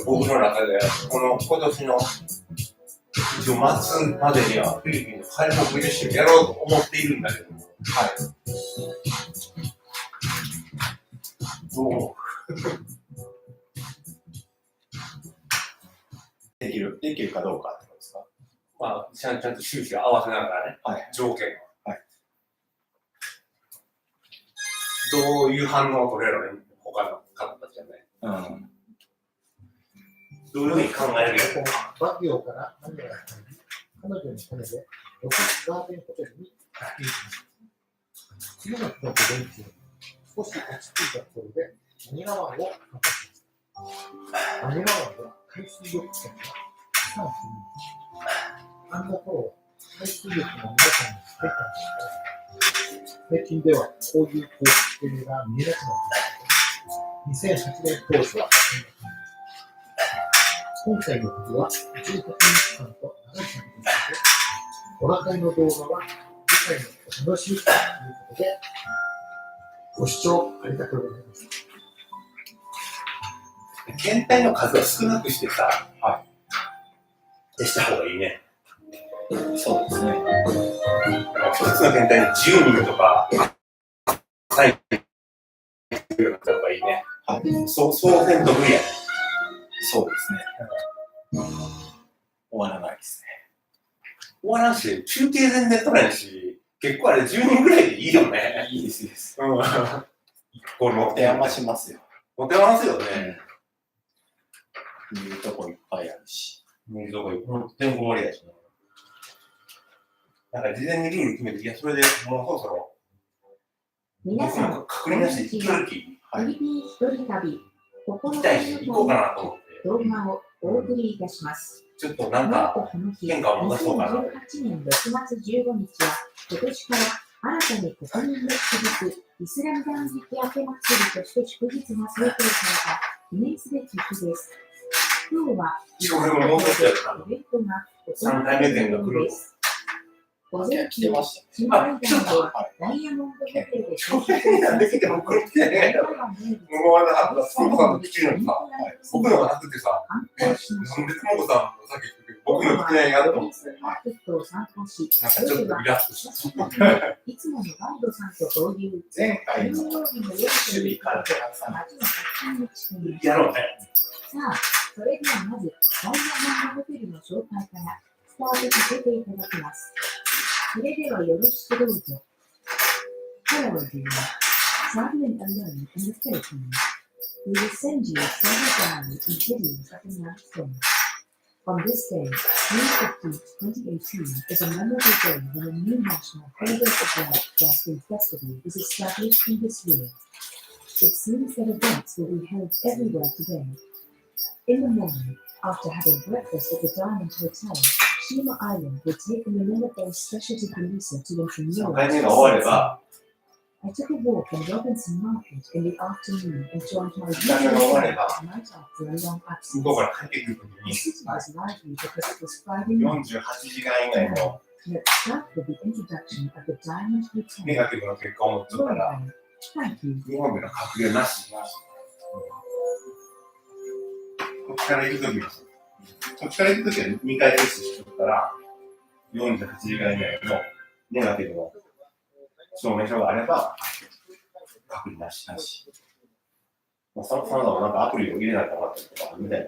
僕の中で、今年の一応末までにはフィリピンの開国実習をやろうと思っているんだけども、どう思うできるかどうかってことですか？まあ、ちゃんと収支を合わせながらね、条件を。どういう反応を取れるのね、他の方たちはね。どういうふうに考えるの？バギオからマニラに入り、彼女のためでロケットガーデンホテルに発見しました。次の日の午前中、少し落ち着いたところでマニラ湾を観察しました。マニラ湾で海水浴船がたくさん住みます。あんな頃は海水浴の皆さんにしていたんですが、最近ではこういう光景が見えなくなっています。2008年当初は、今回のことは18日間と長い時間について、お腹の動画は次回のお楽しみということで、ご視聴ありがとうございます。検体の数を少なくしてさ、消した方がいいね。そうですね。一つの検体に10人とか、3人とかやっぱいいね。そうせんと無理やね。そうですね。終わらないですね。終わらんし、中継全然取れないし、結構あれ10人ぐらいでいいよね。いいです、いいです。うん。これ持手余しますよ。持て余すよね。見るとこいっぱいあるし。見るとこ全部終わりやしな。なんか事前にルール決めて、いや、それでもうそろそろ、僕なん皆さん、か確認なしで行ける気、フィリピン一人旅、行心きたいし、行こうかなと思って、動画をお送りいたします。ちょっとなんなんとか、この日、変化を戻そうかな。 2018年6月15日は、今年から新たに国民の祝日、イスラム断食明け祭りとして祝日が制定された記念すべき日です。今日は、俺も戻ってやったの。イベントが3回目店が来るの。午前中、来てましたね。新海岸でダイヤモンドホテルで商品ができても来るってね。もうまだ、スコさんの口のにさ、僕のがなくてさ、なんでスモコさんのさっき言って僕の口のやると思って、なんかちょっとリラックスした。いつものガイドさんと合流。前回の金曜日の夜守備から街の発信にしています。やろうね。さあ、それではまず、ダイヤモンドホテルの紹介からスタートさせていただきます。それではよろしくどうぞ。Hello everyone. Traveling alone in the Philippines. We will send you several guides and videos of the milestone. On this day, June 15, 2018, is a memorable day when a new national Holocaust Fasting Festival is established in this year. It seems that events will be held everywhere today. In the morning, after having breakfast at the Diamond Hotel, Shima Island will take the Manila-based specialty producer to3 Intramuros. 回目が終われば、 I took a walk in Robinson Market in the afternoon and joined my 3回目が終われば、 night after a long 向こう absence. から帰ってくるとき The に、 city was lively because it was Friday night. 48時間以内の Let's start with the introduction of the Diamond ネ Hotel. ガティブな結果を持っとったら、 Thank you. 日本での隠れなし。こっちから行くときは、こっちから行くときは2回接種しとったら、48時間以内のネガティブの証明書があれば、隔離なし。まあ、その他なんかアプリを入れないとかとかみたい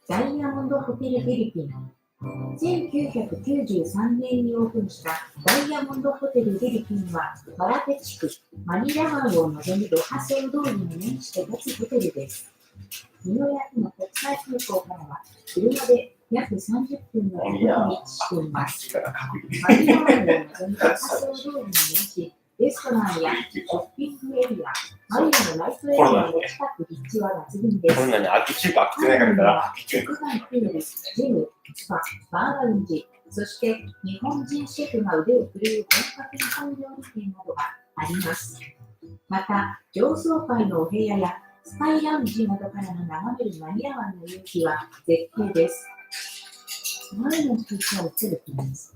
な。ダイヤモンドホテルフィリピン。1993年にオープンしたダイヤモンドホテルフィリピンは、バラテ地区、マニラ湾を望むロハソウ通りに面して立つホテルです。ニューヨークの国際空港からは、車で約30分のところに位置しています。マニラ湾を望むロハソウ通りに面し、レストランやショッピングエリア、マリアのライトエリアの近く立地は抜群です。こんなに秋中華食ってないから秋中華。屋外プール、ジム、スパ、バーラウンジ、そして日本人シェフが腕を振るう本格日本料理店などがあります。また、上層階のお部屋やスカイラウンジなどからの眺めるマニラ湾の夕日は絶景です。Diamond Hotel Philippines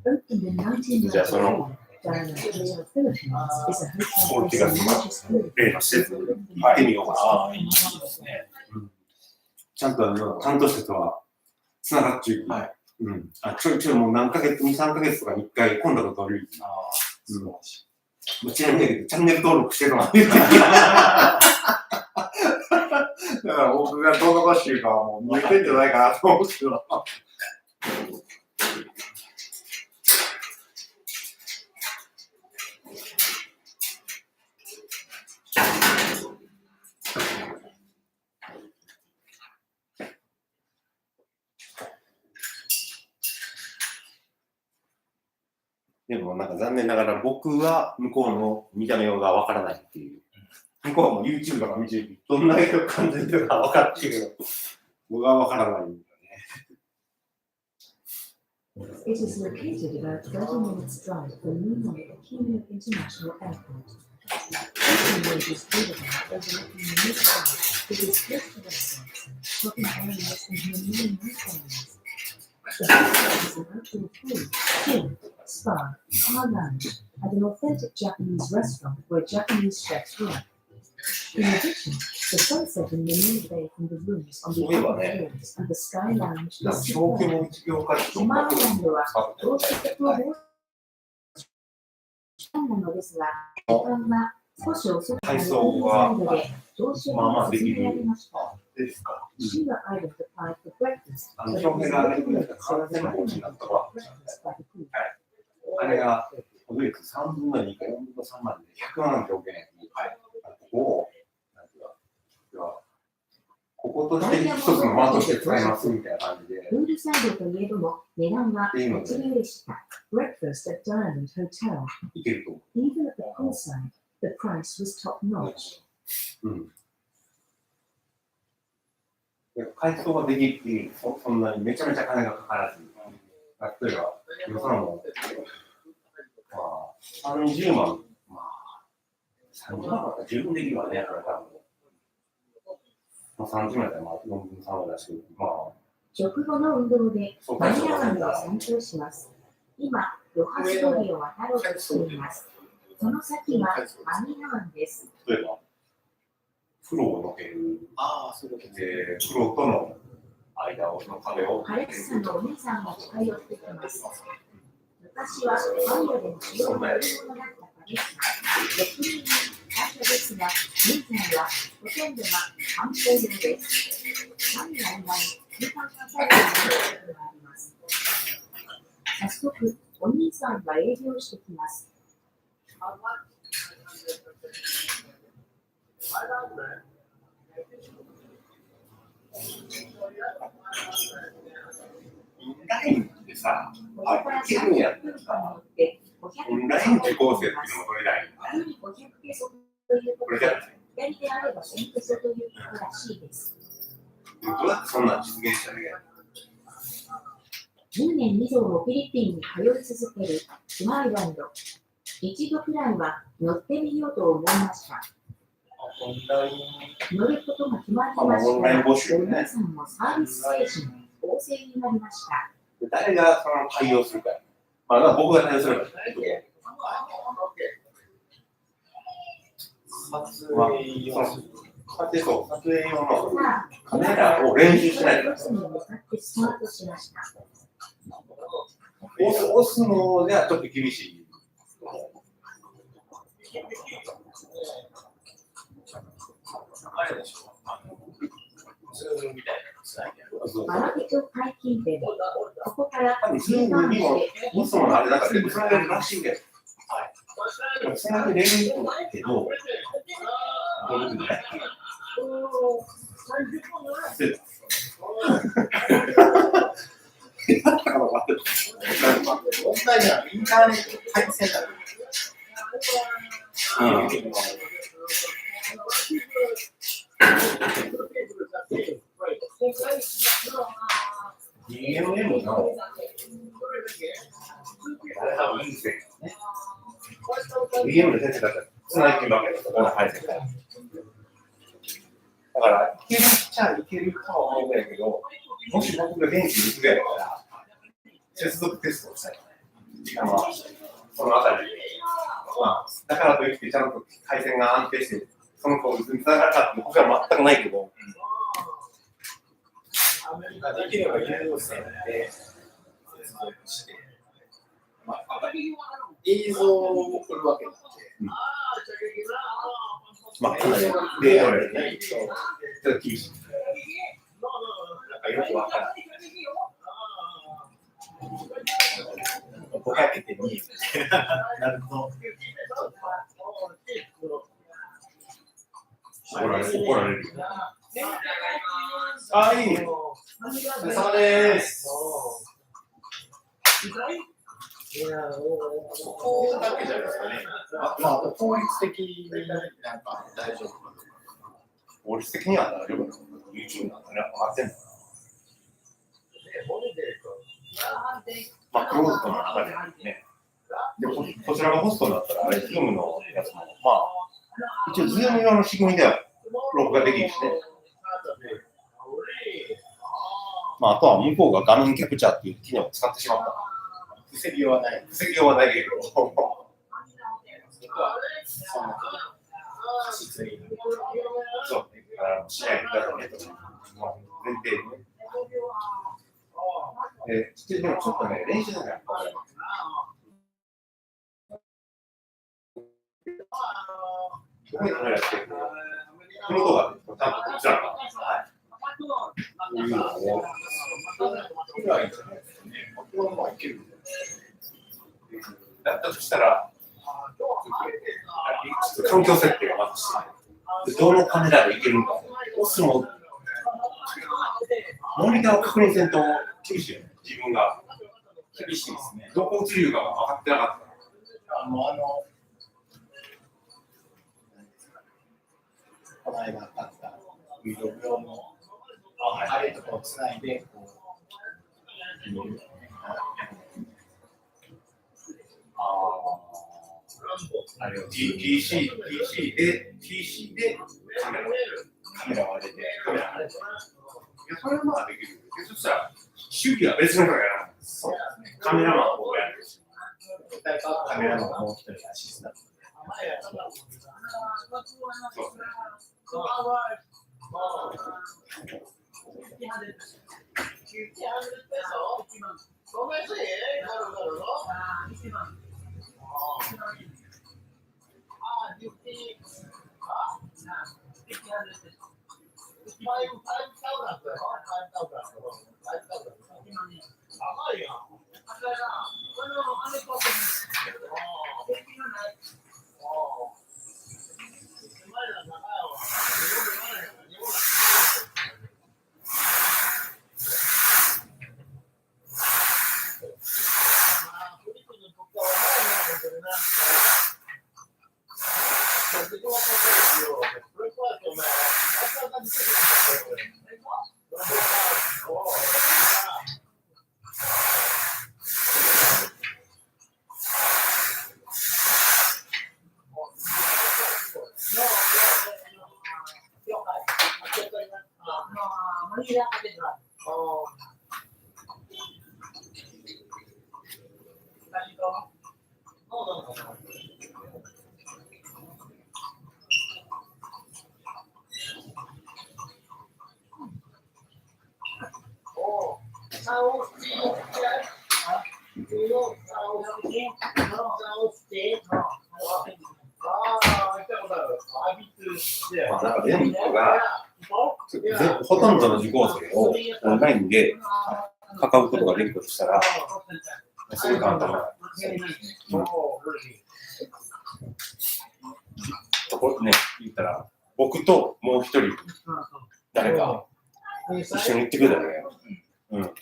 opened in 1994. Diamond Hotel Philippines is a hotel based in Regis, 例の施設行ってみようかな。ああ、いいですね。ちゃんと担当者とはつながっていく。はい。うん。ちょいもう何ヶ月、2、3ヶ月とかに1回今度の通り。ああ、素晴らしい。ちなみにチャンネル登録してるのだから僕がどう残してるかはもう見えてんじゃないかなと思うけど。でもなんか残念ながら僕は向こうの見た目がわからないっていう。向こうも YouTube とか見てるどんな色感じるか分かってるけど、僕はわからないんだよね。It is located about 30 minutes drive from Nihon Kinu International Airport. Ocean Road is beautiful, overlooking the mid-sky. It is close to restaurants, shopping areas, and many new areas. The hotel is an outdoor pool, gym, spa, car lounge, and an authentic Japanese restaurant where Japanese chefs work. In addition, the sunset in the main bay from the rooms on the upper areas and the sky lounge なんか is 小規 superb. 模一秒からシマアイランドは使って同時的を申しなのですが、時間は少し遅くなるサイドで投資が進められました。ですか。シマアイランド applied for breakfast. 表現が上げてくれた完全な方針だったわ。あれが、ドイツ3分の2か4分の3まで100万の表現に、ここを、なんていうか、こことして一つの間として使いますみたいな感じで。プールサイドといえども、値段は一流でした。Breakfast at Diamond Hotel. いけると思 Even at the poolside, the price was top notch. う。うん。改装ができるっていう、そんなにめちゃめちゃ金がかからず、例えば、予算も、まあ、30万、まあ、30万だったら十分できるわね、これ多分。まあ、30万だったら、まあ、4分3割だし、まあ、食後の運動でそうマニラ湾を散歩します。今、ロハス通りを渡ろうとしています。その先はマニラ湾です。例えば、風呂をのける、で、風呂との間の壁を。アレクサのお姉さんが近寄ってきます。昔はマニラでの主要な乗り物だったパレスが、6人に感謝ですが、現在はほとんどが観光用です。マニラ以外、空間がされていることがあります。早速、お兄さんが営業してきます。オンラインってさ、ここから30分間乗って500オンライン受講生っていうのも取れない。週に500ペソということで、左であれば1000ペソということらしいです。どうやってそんなの実現したらいいの10年以上もフィリピンに通い続けるスマイランド。一度くらいは乗ってみようと思いました。オンライン乗ることが決まりましたら、募集ね皆さんもサービス精神旺盛になりました。誰がその対応するか。まあ、僕が対応すればいいけど。撮影用撮影用のさあ、カメラを練習しないと。バスに向かってスタートしました。押すのではちょっと厳しい。あれでしょ。ズームみたいなのつないでる。バラケ町解禁店。ここから多分ズームにも押すのもあれだから全部つなげるらしいけど。はい。つなげれるけど、どういうことだよ。オンラインはインターネット回線だ。DMM の多分いい線ね。DMM の先生だったらつないでるわけですよ、この配線から。だから、いけるっちゃいけるとは思うんだけど、もし僕が現地に行くぐらいだったら、接続テストをしたい。そのあたりで。まあ、だからといって、ちゃんと回線が安定して、その子につながるかって僕は全くないけど。できれば有線で接続して、まあ、映像を送るわけなんで、まあ、かなり例のように、ちょっと厳しい。なんかよくわからない。ぼやけて見える。なるほど。怒られる。あ、いい。お疲れ様です。ここだけじゃないですかね。まあ、法律的になんか大丈夫かとか。法律的には大丈夫なの？ YouTube なんかね、分かってんのかな。まあ、クローズドの中でね。で、こちらがホストになったら、あれ、ズームのやつも、まあ、一応、ズーム用の仕組みでは録画できるしね。まあ、あとは向こうが画面キャプチャーっていう機能を使ってしまった。防ぎようはない。防ぎようはないけど。そこは、その、過失に。そう、試合だとね、前提ね。でもちょっとね、練習だから。どこにカメラしてるの？この動画で、ちゃんとこちらが。はい。こういうのを。だったとしたら、ちょっと環境設定をまずして、どのカメラでいけるのか、そのモニターを確認せんと厳しいよね、自分が。厳しいですね。どこ映るかが分かってなかった。この間買ったビデオ用のあれとかをつないで、こう、あれを PC でカメラを当てて、カメラを当てて。いや、それはまあできる。そしたら、周期は別の人がやらない。そうですね。カメラマンをやるし。誰かカメラのもう一人アシスタント。まあ、なんか全部が、ほとんどの受講生をオンラインで関わることができるとしたら、すごい簡単な。ところね、言ったら、僕ともう一人、誰か一緒に行ってくれたらね。うん。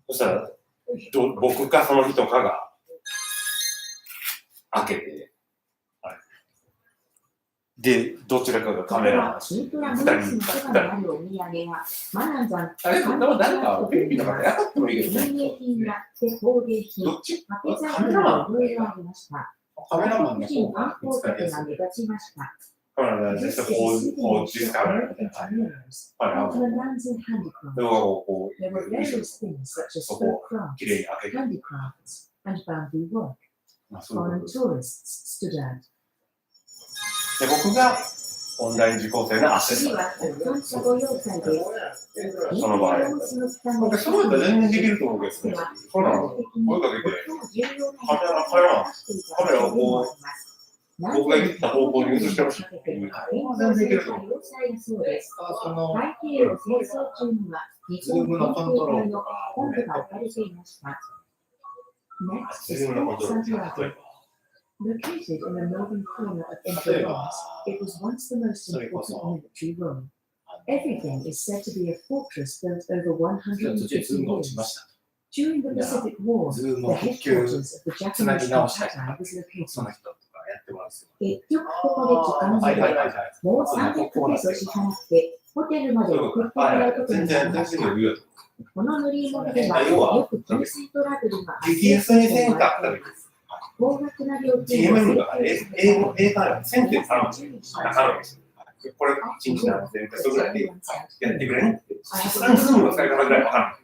そしたら、僕かその人かが開けて、はい、で、どちらかがカメラを2人に立ったら。あれ、でも誰かフィリピンの方やってもいいけどね。どっち？カメラマンカメラマンの方が見つかりやすい。カメラマンでこう実カメラみたいな。はい。動画をこう、そこをきれいに開けて。まあ、そういうことです。で、僕がオンライン受講生のアシスタント。その場合。僕、その人全然できると思うけどね。そうなの。声かけて、カメラをこう、僕が言った方向に移してほしいっていう。全然できると思う。その、ズームのコントロールとか、ズームのコントロールって例えば。Located in the northern corner of Indorama, it was once the most important military room. Everything is said to be a fortress built over 150 years. During the Pacific War, the headquarters of the Japanese Kompatai was located. ってます。結局ここで時間切れ、もう300ペソ支払ってホテルまで送ってもらうことになりました。この乗り物ではよく金銭トラブルが発激生安にせんかったら、高額な料金 GM が英単位1000点頼むんですよ。中身です。これ、1日何千ペソぐらいでやってくれんって。フランスの使い方ぐらいわかんない。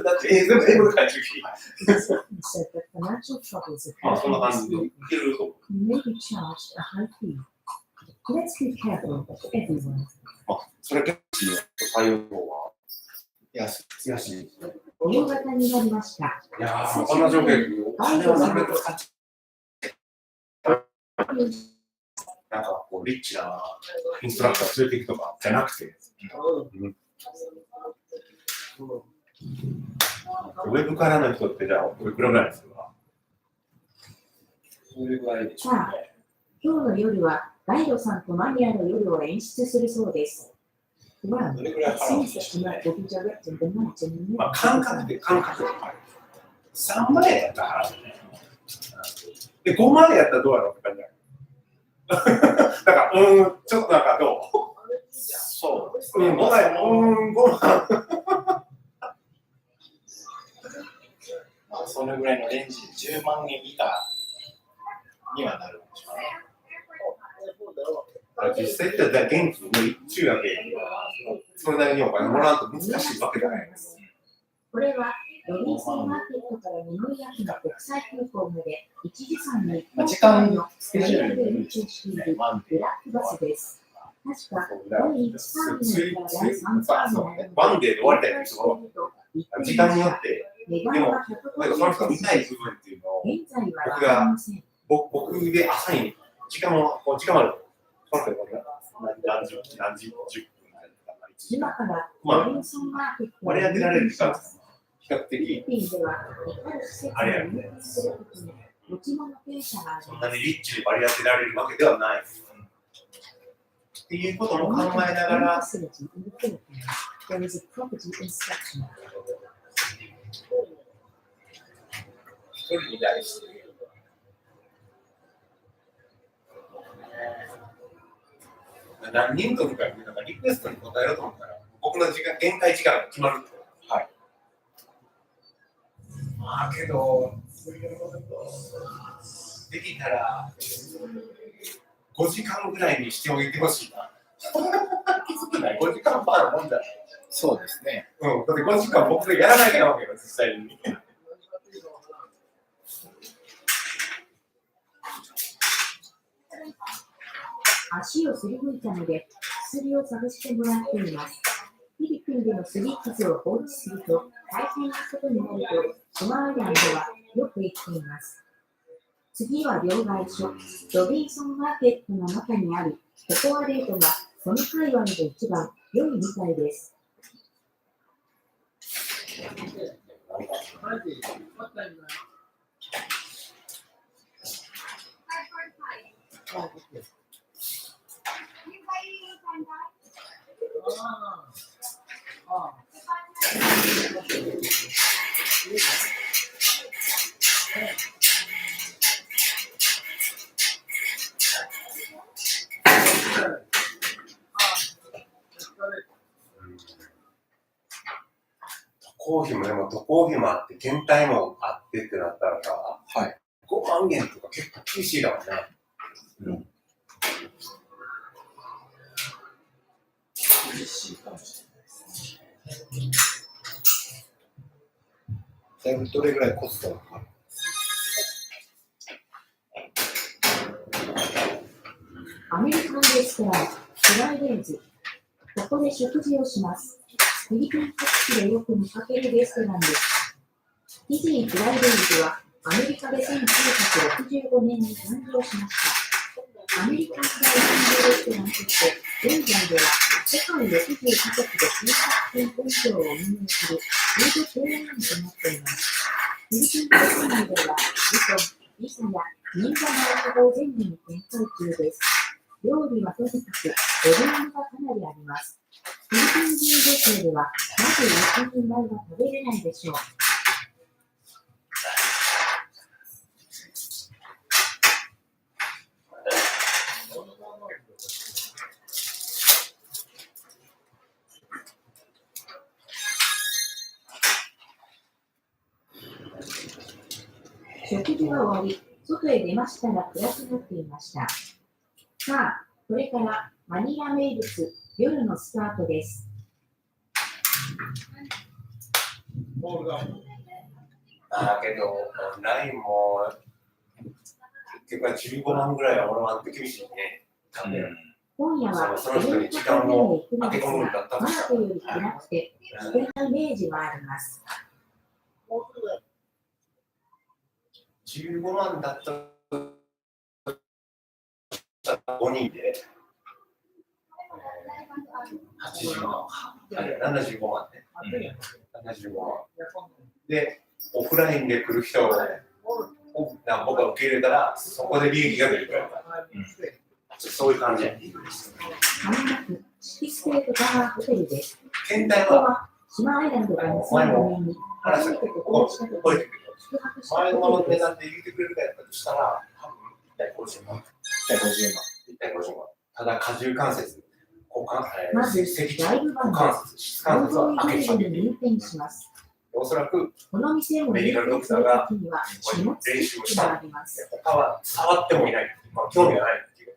だって全部英語で書いてるし。まあ、そんな感じでいけると思う。あ、それ結構対応は安い。夕方になりました。いやー、こんな条件、お金をなるべく使っちゃう。なんかこう、リッチなインストラクター連れていくとかじゃなくて、ウェブからの人ってじゃあ、これくらいですか？それぐらいでしょうね。今日の夜はガイドさんとマニアの夜を演出するそうです。どれぐらい払うんですかね。まあ、感覚で3万円やったら払うね。で、5万円やったらどうやろうって感じだ。だから、ちょっとなんかどう？そうです5万円、5万。まあ、そのぐらいのレンジで10万円以下にはなるんでしょうね。実際って現地に中学でそれなりにお金もらうと難しいわけじゃないです。これはロビンソンマーケットからニューヨークの国際空港まで1時間に時間のスケジュールで運転しているブラックバスです。確か、第1ターミナルから第3ターミナルワンデーで終わりたいですけど、時間によって、でも、その人が見たい部分っていうのを、現在はわかりません。僕で朝に時間もある。何十分今からロビンソンマーケット割り当てられる時間比較フィリ的ピンでは、至る施設に入国することに持ち物停車がありそんなます。にリッチに割り当てられるわけではない。っていうことも考えながら、 There is a property inspection. 一人に対して何人とかなんかリクエストに答えようと思ったら、僕の時間、限界時間が決まる。はい。まあけど、できたら5時間ぐらいにしておいてほしいな。きつくない？5時間パーのもんじゃない。そうですね。だって5時間僕がやらなきゃなわけよ、実際に。足をすりむいたので、薬を探してもらっています。フィリピンでのすり傷を放置すると大変なことになると、シマアイランドはよく言っています。次は両替所、ロビンソンマーケットの中にあり、ここはレートがこの界隈で一番良いみたいです。渡航費もあって、検体もあってってなったらさ、はい。 5万円とか結構厳しいだろうね。厳しいかもしれないです。だいぶどれぐらいコストがかかる？アメリカンレストラン、フライデーズ。ここで食事をします。フィリピン各地でよく見かけるレストランです。ディズニー・フライデーズはアメリカで1965年に誕生しました。アメリカンフライデーズレストランとして、現在では世界60カ国で900店舗以上を運営するフードチェーンとなっています。フィリピン国内では、ビザや銀座の情報全部に展開中です。料理はとにかくボリュームがかなりあります。フィリピン人女性では、なぜ一人前は食べれないでしょう。食事が終わり、外へ出ましたが暗くなっていました。さあ、これからマニラ名物、夜のスタートです。けど、オンラインも結局15万ぐらいは俺は厳しいね。今夜はその人に時間を行くのですが、マークより暗くて危険なイメージがあります。15万だったら5人で80万か。75万ね。75万。で、オフラインで来る人を僕が受け入れたら、そこで利益が出るから。そういう感じ。まもなくシティステートタワーホテルです。検体ここは、は島アイランドから2005年に初めて渡航した時に宿泊した前のままホテルです。値段で入れてくれるかやったとしたら、多分1体50万。1体50万。1体50万。ただ、荷重関節、股関まず、脊ライブバンド、股関節、質関節は開けちゃう。に入店します。おそらく、この店を入店するときには、荷物チェックがあります。他は触ってもいない。まあ、興味がないっていう。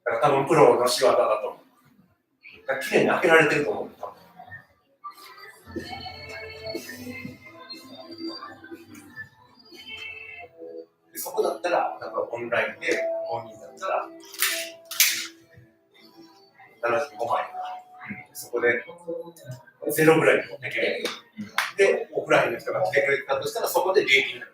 だから多分プロの仕業だと思う。だから綺麗に開けられてると思う。多分でそこだったら、なんかオンラインで5人だったら、75万円。そこでゼロぐらいに持ってける。で、オフラインの人が来てくれたとしたら、そこで利益になる。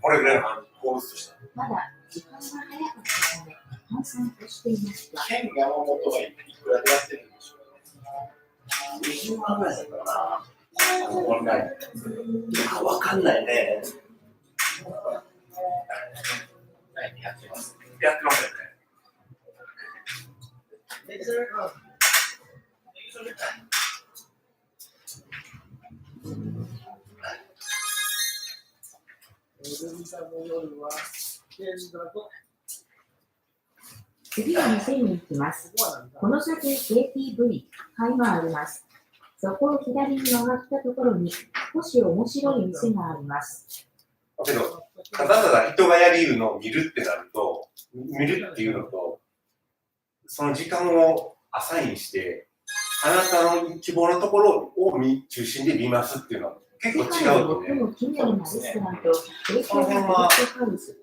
これぐらいの構図として。まだ時間が早かったため、閑散としていました。県山本がいくらでやってるんでしょ20万ぐらいだったかな。オンライン。わかんないね。やってます。やってますよね。次は店に行きます。この先 KTV、階があります。そこを左に曲がったところに少し面白い店があります。けど、ただただ人がやりうるのを見るってなると、見るっていうのと、その時間をアサインして、あなたの希望のところを中心で見ますっていうのは結構違うよね。最も奇妙なレストランと提供のビッグハウス。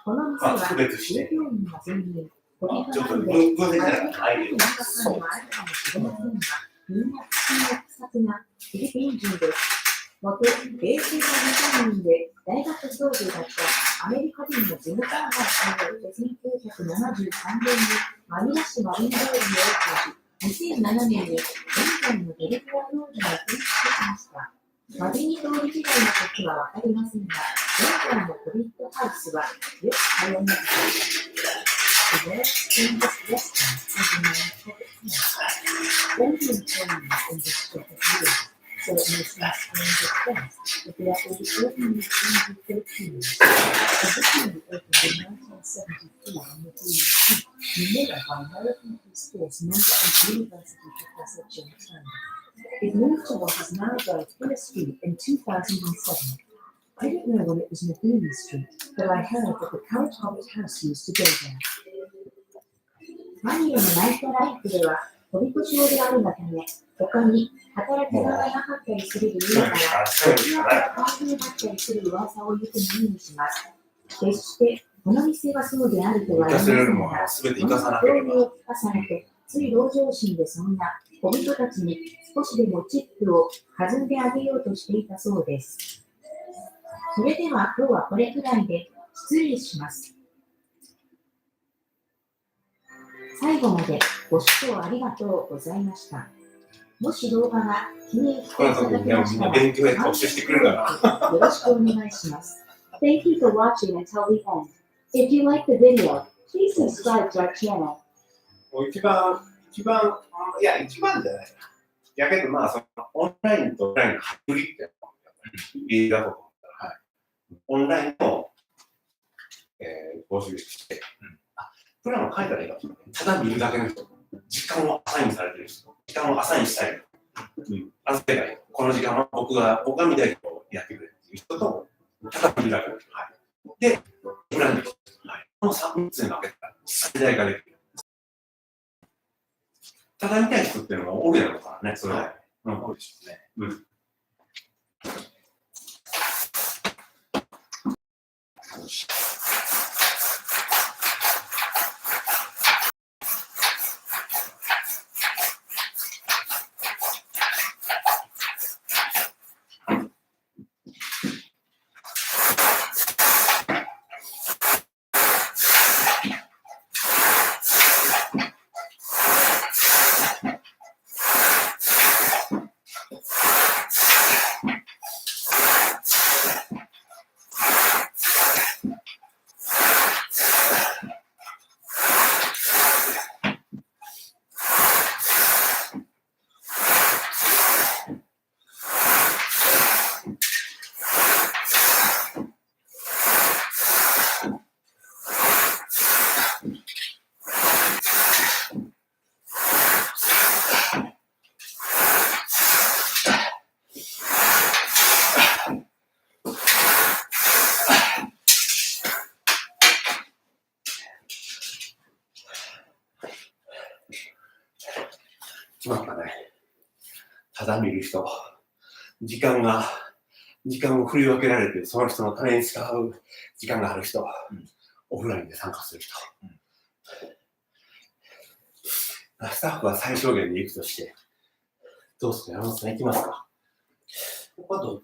この店は従業員が全員コリちょっとファンで偶然じゃなくてないよ。そう。あるかもしれませんが、みんな口が気さくなフィリピン人です。元ベーシック日本人で大学教授だったアメリカ人のジム・カーガーさんによって1973年にマニラ市マリン通りにオープンし、2007年に現在のデリフラ通りが建設しました。マリニ通り時代の時はわかりませんが、現在のコビットハウスはよく通います。The West in this restaurant is the main public house. All the employees in this shop are Jewish, so it may seem strange at first, but they are all ordinary Indian Filipinos. Originally opened in 1973 on the Green Street, Manila by American Peace Force member and University Professor Jim Turner. It moved to what is now Dorothea Street in 2007. I didn't know when it was Navini Street, but I heard that the current Hobbit house used to go there. マニラのナイトライフでは、飛び越しであるがため、他に働きがなかったりする理由から、別のパーティーだったりする噂をよく耳にします。決してこの店がそうであるとは言いませんが、この同僚を聞かされて、つい同情心でそんな小人たちに少しでもチップを弾んであげようとしていたそうです。それでは今日はこれくらいで失礼します。最後までご視聴ありがとうございました。もし動画が気に入っていただけましたら、よろしくお願いします。Thank you for watching until the end. If you like the video, please subscribe to our channel. 一番じゃない。やけど、まあ、そのオンラインとオフラインのハイブリッドやいいだと思ったら、はい。オンラインの、募集して、プランを書いたらいいかもしれない。ただ見るだけの人、時間をアサインされてる人、時間をアサインしたい。預けない。この時間は僕が見たいことをやってくれるっていう人と、高く開く。はい。で、裏に、はい。この3つに分けたら最大ができる。ただみたいな人っていうのがおるやろからね、それは。うん、多いでしょうね。うん。なんかね、ただ見る人、時間を振り分けられて、その人のために使う時間がある人、オフラインで参加する人。スタッフは最小限で行くとして、どうする山本さん行きますか？僕はどっ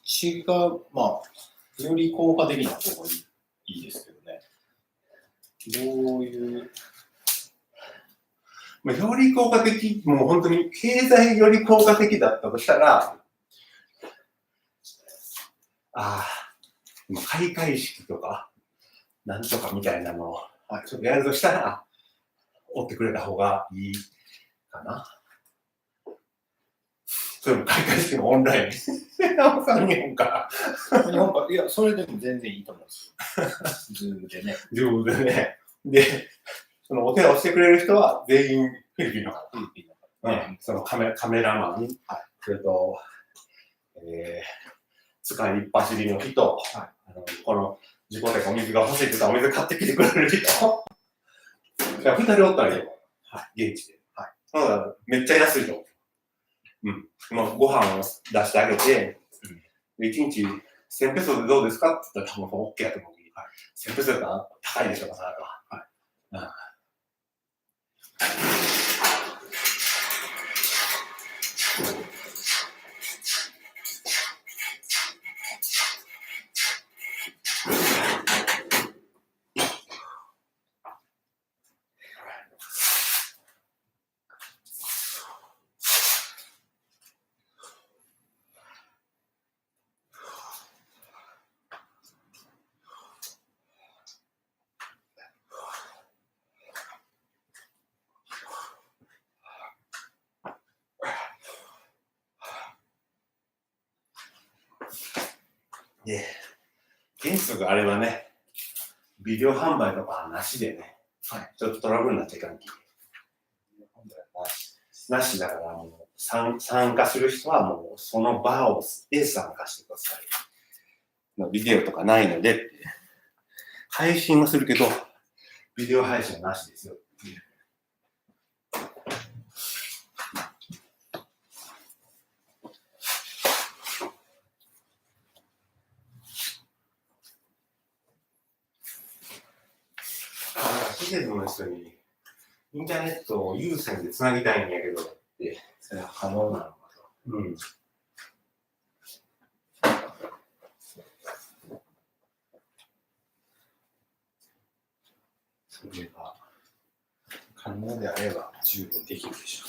ちが、まあ、より効果的な方がいいですけどね。どういう。まあ、より効果的、もう本当に経済より効果的だったとしたら、開会式とか、なんとかみたいなのを、ちょっとやるとしたら、追ってくれた方がいいかな。それも開会式のオンライン。日本か。いや、それでも全然いいと思うんですよ。ズームでね。ズームでね。で、そのお手をしてくれる人は全員フィリピンの方。そのカメラマン、それと、使いっ走りの人、この事故でお水が欲しいって言ったらお水買ってきてくれる人。2人おったらいいよ。現地で。だからめっちゃ安いと思う。ご飯を出してあげて、1日1000ペソでどうですかって言ったら多分 OK やと思う。1000ペソだったら高いでしょうか、それは。で、件数があればね、ビデオ販売とかなしでね、ちょっとトラブルになっちゃいかんき。なしだからもう参加する人はもうその場で参加してください。ビデオとかないのでって。配信はするけど、ビデオ配信はなしですよ。施設の人にインターネットを有線でつなぎたいんやけどって、それは可能なのかと。それが可能であれば十分できるでしょ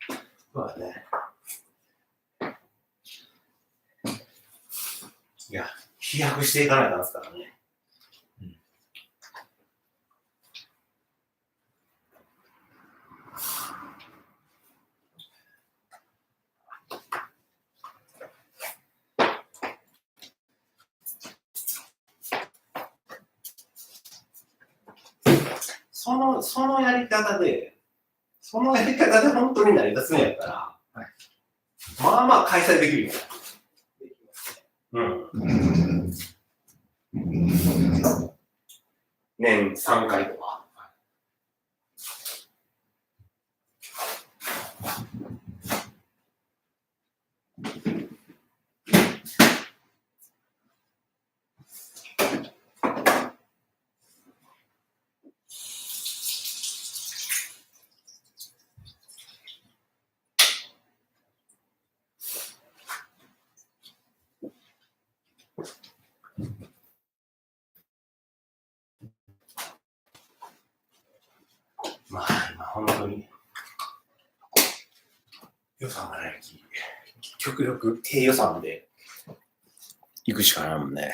うね。まあね。いや、飛躍していかないとですからね。そのやり方で本当に成り立つんやったら、まあまあ開催できるよ。年3回とか。まあ、今本当に予算がないき、極力低予算で行くしかないもんね。